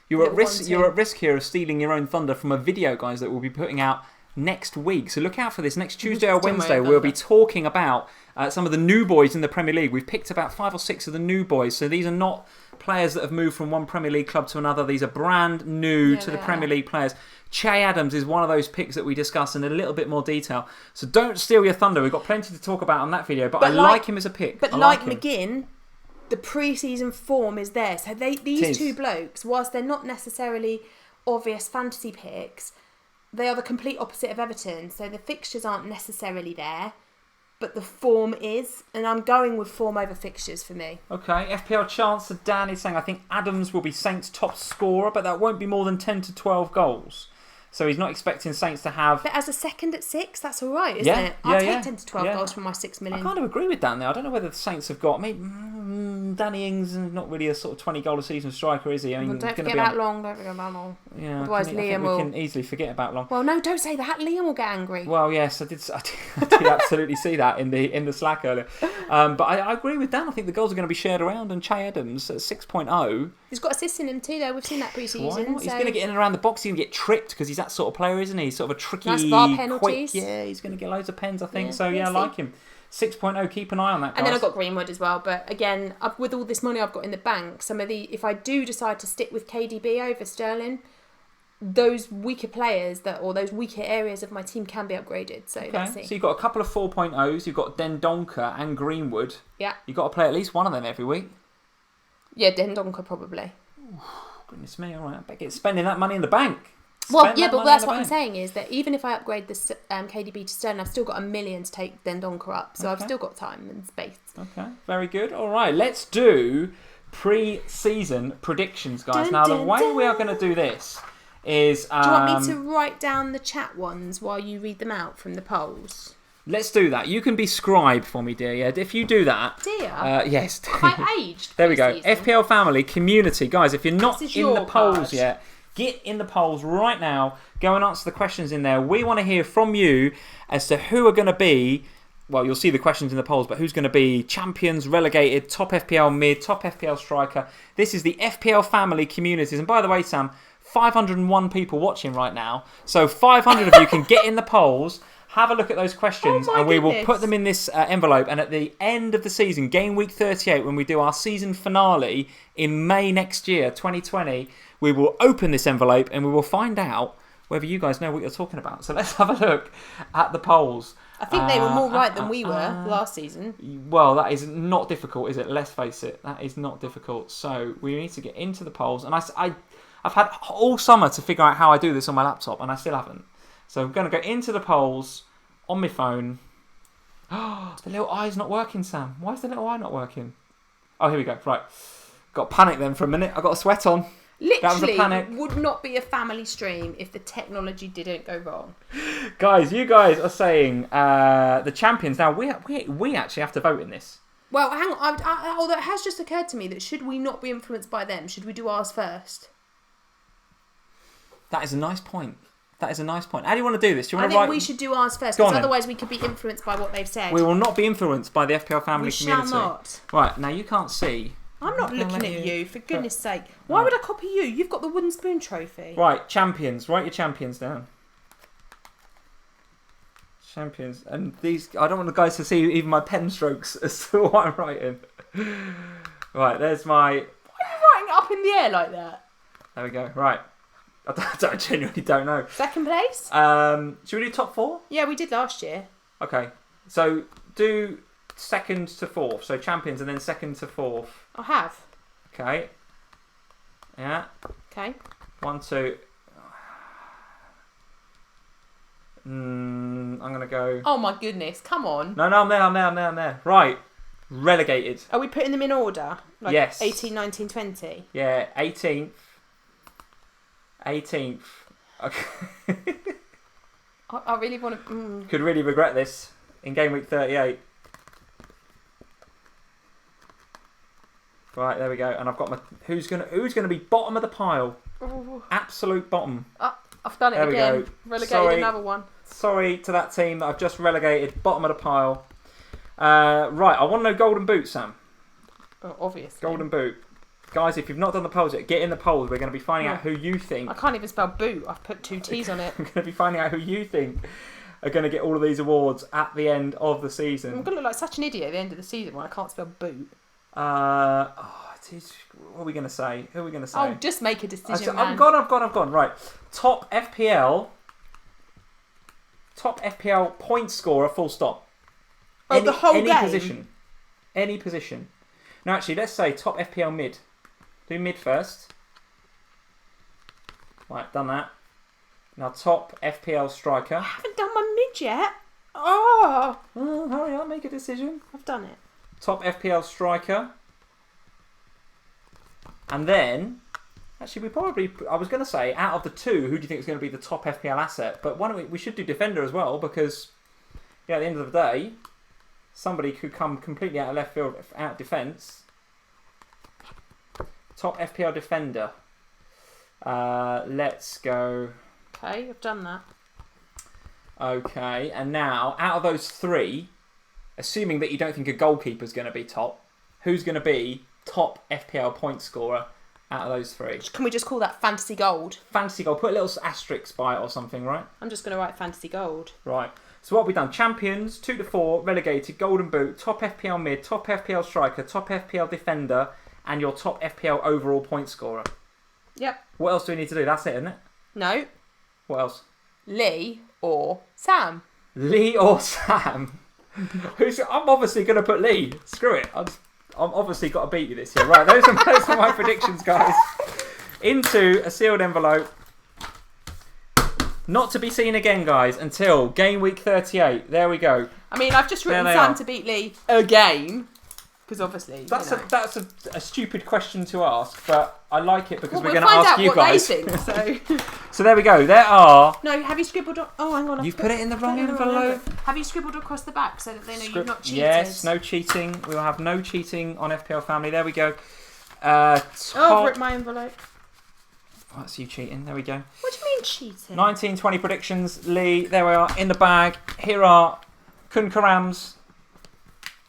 You're at risk here of stealing your own thunder from a video, guys, that we'll be putting out next week. So look out for this. Next Tuesday or Wednesday, we'll be talking about some of the new boys in the Premier League. We've picked about 5 or 6 of the new boys. So these are not players that have moved from one Premier League club to another. These are brand new to the Premier League players. Che Adams is one of those picks that we discuss in a little bit more detail. So don't steal your thunder. We've got plenty to talk about on that video, but I like him as a pick. But like McGinn, the pre-season form is there. So these two blokes, whilst they're not necessarily obvious fantasy picks, they are the complete opposite of Everton. So the fixtures aren't necessarily there, but the form is. And I'm going with form over fixtures for me. Okay, FPL Chancellor Dan is saying, I think Adams will be Saints' top scorer, but that won't be more than 10 to 12 goals. So he's not expecting Saints to have... But as a second at 6, that's all right, isn't it? I'll take 10 to 12 goals from my 6 million. I kind of agree with Dan there. I don't know whether the Saints have got... Danny Ings is not really a sort of 20-goal-a-season striker, is he? I mean, well, don't forget about Long. Yeah, otherwise Liam will... We can easily forget about Long. Well, no, don't say that. Liam will get angry. Well, yes, I did absolutely see that in the Slack earlier. But I agree with Dan. I think the goals are going to be shared around, and Che Adams at 6.0... He's got assists in him too, though. We've seen that pre-season. Why not? He's going to get in and around the box. He's going to get tripped because he's that sort of player, isn't he? He's sort of a tricky, nice bar penalties. Quick. Yeah, he's going to get loads of pens, I think. I like him. 6.0, keep an eye on that, guys. And then I've got Greenwood as well. But again, with all this money I've got in the bank, if I do decide to stick with KDB over Sterling, those weaker players or those weaker areas of my team can be upgraded. So let's see. So you've got a couple of 4.0s. You've got Dendoncker and Greenwood. Yeah. You've got to play at least one of them every week. Yeah, Dendoncker probably. Goodness me, all right. I bet get spending that money in the bank. But that's what I'm saying is that even if I upgrade the KDB to Sterling, I've still got $1 million to take Dendoncker up. So I've still got time and space. Okay, very good. All right, let's do pre-season predictions, guys. The way we are going to do this is... do you want me to write down the chat ones while you read them out from the polls? Let's do that. You can be scribe for me, dear. Yeah, if you do that... Dear? Yes. I aged. There we go. FPL Family, community. Guys, if you're not in the polls yet... Get in the polls right now. Go and answer the questions in there. We want to hear from you as to who are going to be, well, you'll see the questions in the polls, but who's going to be champions, relegated, top FPL mid, top FPL striker. This is the FPL family communities. And by the way, Sam, 501 people watching right now. So 500 of you can get in the polls. Have a look at those questions and we will put them in this envelope. And at the end of the season, game week 38, when we do our season finale in May next year, 2020, we will open this envelope and we will find out whether you guys know what you're talking about. So let's have a look at the polls. I think they were more right than we were last season. Well, that is not difficult, is it? Let's face it. That is not difficult. So we need to get into the polls. And I've had all summer to figure out how I do this on my laptop and I still haven't. So I'm going to go into the polls on my phone. Oh, the little eye's not working, Sam. Why is the little eye not working? Oh, here we go. Right. Got panic then for a minute. I got a sweat on. Literally, would not be a family stream if the technology didn't go wrong. Guys, you guys are saying the champions. Now, we actually have to vote in this. Well, hang on. Although it has just occurred to me that should we not be influenced by them, should we do ours first? That is a nice point. How do you want to do this? Do you want I think we should do ours first, because otherwise we could be influenced by what they've said. We will not be influenced by the FPL family community. We shall not. Right, now you can't see. I'm not looking at you, for goodness sake. Why would I copy you? You've got the wooden spoon trophy. Right, champions. Write your champions down. Champions. And these, I don't want the guys to see even my pen strokes as to what I'm writing. Right, there's my... Why are you writing it up in the air like that? There we go. Right. I genuinely don't know. Second place? Should we do top 4? Yeah, we did last year. Okay. So do second to fourth. So champions and then second to fourth. I have. Okay. Yeah. Okay. 1, 2. I'm going to go... Oh my goodness, come on. No, I'm there. Right. Relegated. Are we putting them in order? Like yes. 18, 19, 20? Yeah, 18th. Okay. I really want to... Could really regret this in game week 38. Right, there we go. And I've got my... Who's gonna be bottom of the pile? Ooh. Absolute bottom. I've done it there again. We go. Relegated another one. Sorry to that team that I've just relegated. Bottom of the pile. Right, I want to know golden boot, Sam. Oh, obviously. Golden boot. Guys, if you've not done the polls yet, get in the polls. We're going to be finding out who you think... I can't even spell boot. I've put 2 T's on it. We're going to be finding out who you think are going to get all of these awards at the end of the season. I'm going to look like such an idiot at the end of the season when I can't spell boot. What are we going to say? Who are we going to say? Oh, just make a decision, man. I've gone. Right. Top FPL point scorer, full stop. Oh, the whole game? Any position. No, actually, let's say top FPL mid. Do mid first. Right, done that. Now top FPL striker. I haven't done my mid yet. Oh, hurry up, make a decision. I've done it. Top FPL striker. And then, actually, I was going to say, out of the 2, who do you think is going to be the top FPL asset? But why don't we should do defender as well, because at the end of the day, somebody could come completely out of left field, out of defence. Top FPL defender. Let's go. Okay, I've done that. Okay, and now, out of those 3, assuming that you don't think a goalkeeper's going to be top, who's going to be top FPL point scorer out of those 3? Can we just call that fantasy gold? Fantasy gold. Put a little asterisk by it or something, right? I'm just going to write fantasy gold. Right. So what have we done? Champions, 2 to 4, relegated, golden boot, top FPL mid, top FPL striker, top FPL defender, and your top FPL overall point scorer. Yep. What else do we need to do? That's it, isn't it? No. What else? Lee or Sam. Lee or Sam? I'm obviously going to put Lee. Screw it. I'm obviously got to beat you this year. Right, those are my predictions, guys. Into a sealed envelope. Not to be seen again, guys, until game week 38. There we go. I mean, I've just written Sam to beat Lee again. Because obviously, that's a stupid question to ask, but I like it because we're going to ask you guys. They think, so there we go. There are. No, have you scribbled? Oh, hang on. You've put it in the wrong envelope. Have you scribbled across the back so that they know you've not cheated? Yes, no cheating. We will have no cheating on FPL Family. There we go. I've ripped my envelope. Oh, that's you cheating. There we go. What do you mean cheating? 1920 predictions. Lee, there we are in the bag. Here are Kun Karam's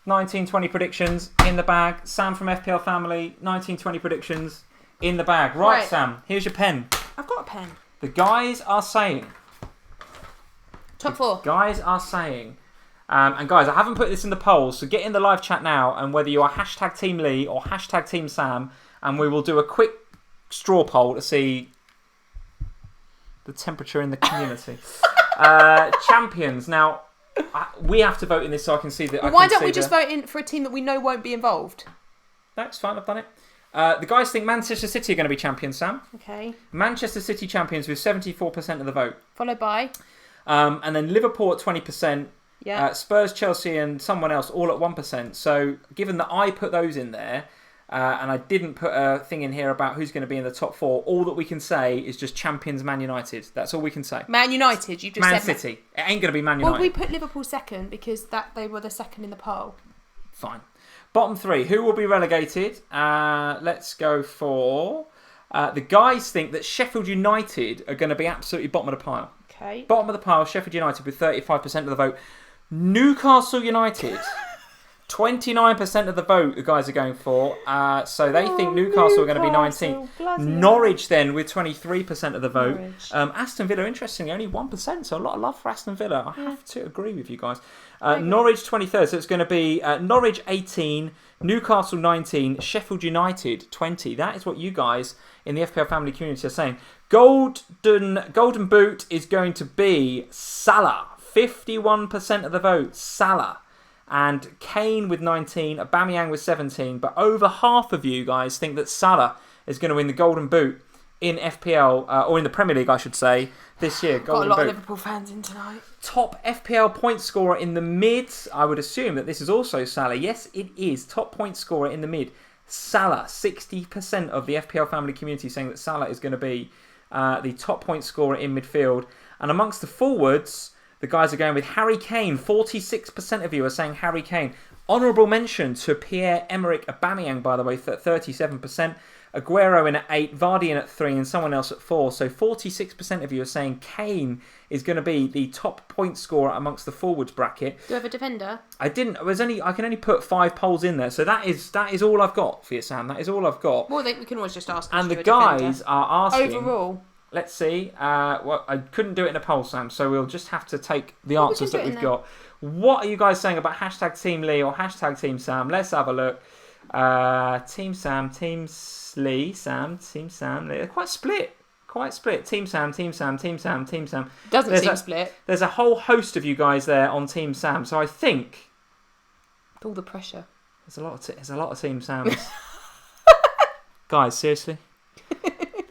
1920 predictions in the bag. Sam from FPL Family, 1920 predictions in the bag. Right, Sam, here's your pen. I've got a pen. The guys are saying... Top 4. Guys are saying... and guys, I haven't put this in the polls, so get in the live chat now, and whether you are hashtag Team Lee or hashtag Team Sam, and we will do a quick straw poll to see the temperature in the community. Champions. Now, we have to vote in this so I can see that. Well, why don't we just vote in for a team that we know won't be involved? That's fine, I've done it. The guys think Manchester City are going to be champions, Sam. Okay. Manchester City champions with 74% of the vote. Followed by? And then Liverpool at 20%. Yeah. Spurs, Chelsea and someone else all at 1%. So given that I put those in there, and I didn't put a thing in here about who's going to be in the top 4, all that we can say is just champions Man United. That's all we can say. Man United, you just Man said City. It ain't going to be Man United. Well, we put Liverpool second because they were the second in the poll. Fine. Bottom 3, who will be relegated? Let's go for... the guys think that Sheffield United are going to be absolutely bottom of the pile. Okay. Bottom of the pile, Sheffield United with 35% of the vote. Newcastle United, 29% of the vote the guys are going for. So they think Newcastle are going to be 19th. Norwich then with 23% of the vote. Aston Villa, interestingly, only 1%. So a lot of love for Aston Villa. I have to agree with you guys. Norwich 23rd. So it's going to be Norwich 18, Newcastle 19, Sheffield United 20. That is what you guys in the FPL family community are saying. Golden Boot is going to be Salah. 51% of the vote, Salah. And Kane with 19, Aubameyang with 17. But over half of you guys think that Salah is going to win the Golden Boot in FPL, or in the Premier League, I should say, this year. Got a lot of Liverpool fans in tonight. Top FPL point scorer in the mid. I would assume that this is also Salah. Yes, it is. Top point scorer in the mid. Salah. 60% of the FPL family community saying that Salah is going to be the top point scorer in midfield. And amongst the forwards... The guys are going with Harry Kane. 46% of you are saying Harry Kane. Honourable mention to Pierre-Emerick Aubameyang, by the way, 37%. Aguero in at 8, Vardy in at 3, and someone else at 4. So 46% of you are saying Kane is going to be the top point scorer amongst the forwards bracket. Do you have a defender? I didn't. I can only put 5 polls in there. So that is all I've got for you, Sam. That is all I've got. Well, we can always just ask. And the guys are asking overall. Let's see. Well, I couldn't do it in a poll, Sam, so we'll just have to take the answers that we've got. What are you guys saying about hashtag Team Lee or hashtag Team Sam? Let's have a look. Team Sam, Team Lee, Sam, Team Sam. They're quite split. Team Sam, Team Sam, Team Sam, Team Sam. Doesn't seem split. There's a whole host of you guys there on Team Sam, so I think... All the pressure. There's a lot of Team Sams. Guys, seriously?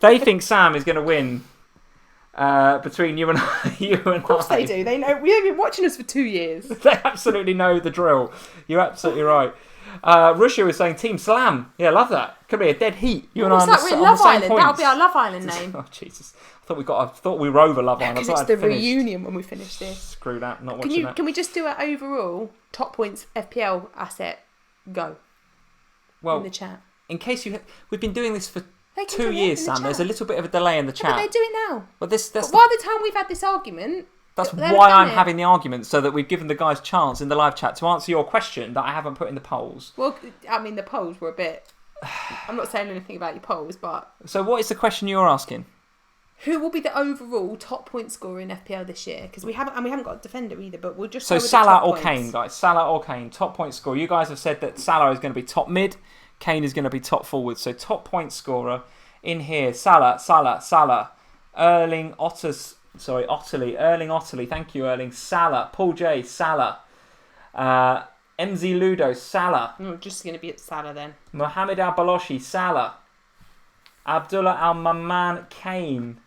They think Sam is going to win between you and I. Of course they do. They know. They've been watching us for 2 years. They absolutely know the drill. You're absolutely right. Russia is saying Team Slam. Yeah, love that. Could be a dead heat. You and I on the same Love Island. points. That'll be our Love Island name. Oh Jesus! I thought we were over Love Island. Because it's the reunion when we finish this. Screw that. Not watching that. Can we just do an overall top points FPL asset go? Well, in the chat. In case we've been doing this for 2 years, Sam. There's a little bit of a delay in the chat. But they do it now. But by the time we've had this argument... That's why I'm having the argument, so that we've given the guys chance in the live chat to answer your question that I haven't put in the polls. Well, I mean, the polls were a bit... I'm not saying anything about your polls, but... So what is the question you're asking? Who will be the overall top point scorer in FPL this year? Because we haven't got a defender either, but we'll just... So Salah or Kane, guys. Salah or Kane, top point scorer. You guys have said that Salah is going to be top mid, Kane is going to be top forward. So top point scorer in here. Salah. Otterley. Thank you, Erling. Salah. Paul J. Salah. MZ Ludo. Salah. I'm just going to be at Salah then. Mohamed Al-Baloshi. Salah. Abdullah Al-Mamman. Kane.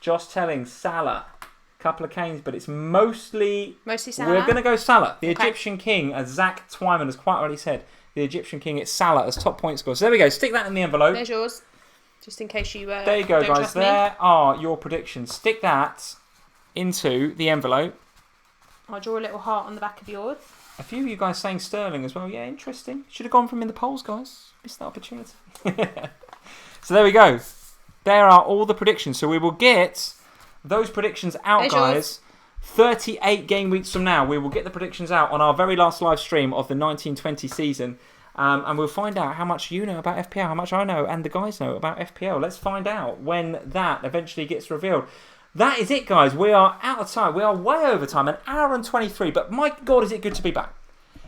Josh Telling. Salah. Couple of Kanes, but it's mostly Salah. We're going to go Salah. The Egyptian King, as Zach Twyman has quite already said. The Egyptian King, it's Salah as top point scorer. So there we go. Stick that in the envelope. There's yours. Just in case you there you go, guys. There are your predictions. Stick that into the envelope. I'll draw a little heart on the back of yours. A few of you guys saying Sterling as well. Yeah, interesting. Should have gone from in the polls, guys. Missed that opportunity. So there we go. There are all the predictions. So we will get those predictions out, guys. 38 game weeks from now, we will get the predictions out on our very last live stream of the 1920 season. And we'll find out how much you know about FPL, how much I know, and the guys know about FPL. Let's find out when that eventually gets revealed. That is it, guys. We are out of time. We are way over time, an hour and 23. But my God, is it good to be back.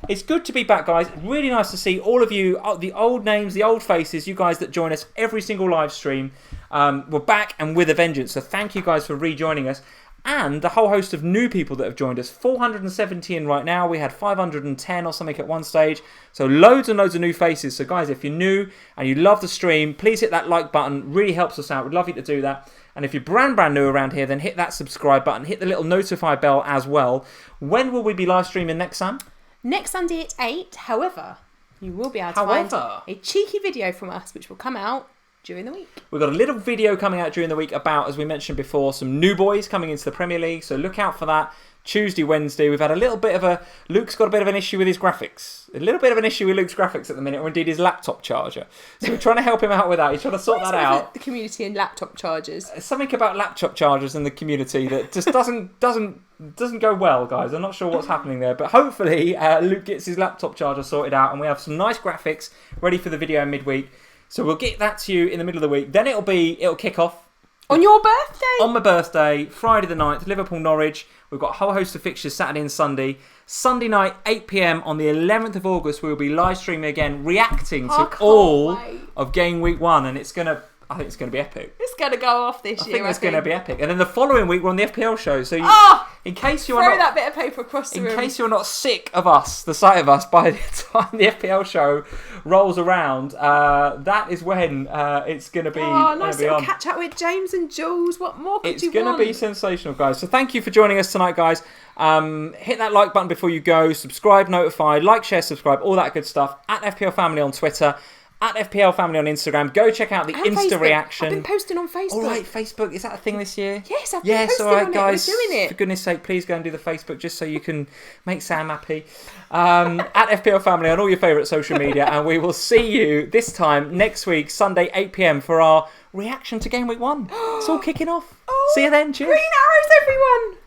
It's good to be back, guys. Really nice to see all of you, the old names, the old faces, you guys that join us every single live stream. We're back and with a vengeance. So thank you guys for rejoining us. And the whole host of new people that have joined us. 470 in right now. We had 510 or something at one stage. So loads and loads of new faces. So guys, if you're new and you love the stream, please hit that like button. Really helps us out. We'd love you to do that. And if you're brand new around here, then hit that subscribe button. Hit the little notify bell as well. When will we be live streaming next, Sam? Next Sunday at 8. However, you will be able to find a cheeky video from us, which will come out during the week. We've got a little video coming out during the week about, as we mentioned before, some new boys coming into the Premier League. So look out for that. Tuesday, Wednesday. We've had a little bit of a... Luke's got a bit of an issue with his graphics. A little bit of an issue with Luke's graphics at the minute, or indeed his laptop charger. So we're trying to help him out with that. He's trying to sort that out. The community and laptop chargers. Something about laptop chargers in the community that just doesn't go well, guys. I'm not sure what's happening there. But hopefully Luke gets his laptop charger sorted out and we have some nice graphics ready for the video midweek. So we'll get that to you in the middle of the week. Then it'll kick off. On your birthday? On my birthday, Friday the 9th, Liverpool-Norwich. We've got a whole host of fixtures Saturday and Sunday. Sunday night, 8 p.m. on the 11th of August, we'll be live streaming again, reacting to all of game week 1. And I think it's going to be epic. It's going to go off this year. I think it's going to be epic. And then the following week, we're on the FPL show. So in case you're throw that bit of paper across the room. In case you're not sick of us, the sight of us, by the time the FPL show rolls around, that is when it's going to be. Oh, nice little catch up with James and Jules. What more could you want? It's going to be sensational, guys. So thank you for joining us tonight, guys. Hit that like button before you go. Subscribe, notify, like, share, subscribe, all that good stuff. At FPL Family on Twitter. At FPL Family on Instagram. Go check out the Insta Facebook. reaction. I've been posting on Facebook. All right, Facebook. Is that a thing this year? Yes, I've been posting on guys. It. We're doing it. For goodness sake, please go and do the Facebook just so you can make Sam happy. At FPL Family on all your favourite social media. And we will see you this time next week, Sunday, 8 p.m. for our reaction to Game Week 1. It's all kicking off. See you then. Cheers. Green arrows, everyone.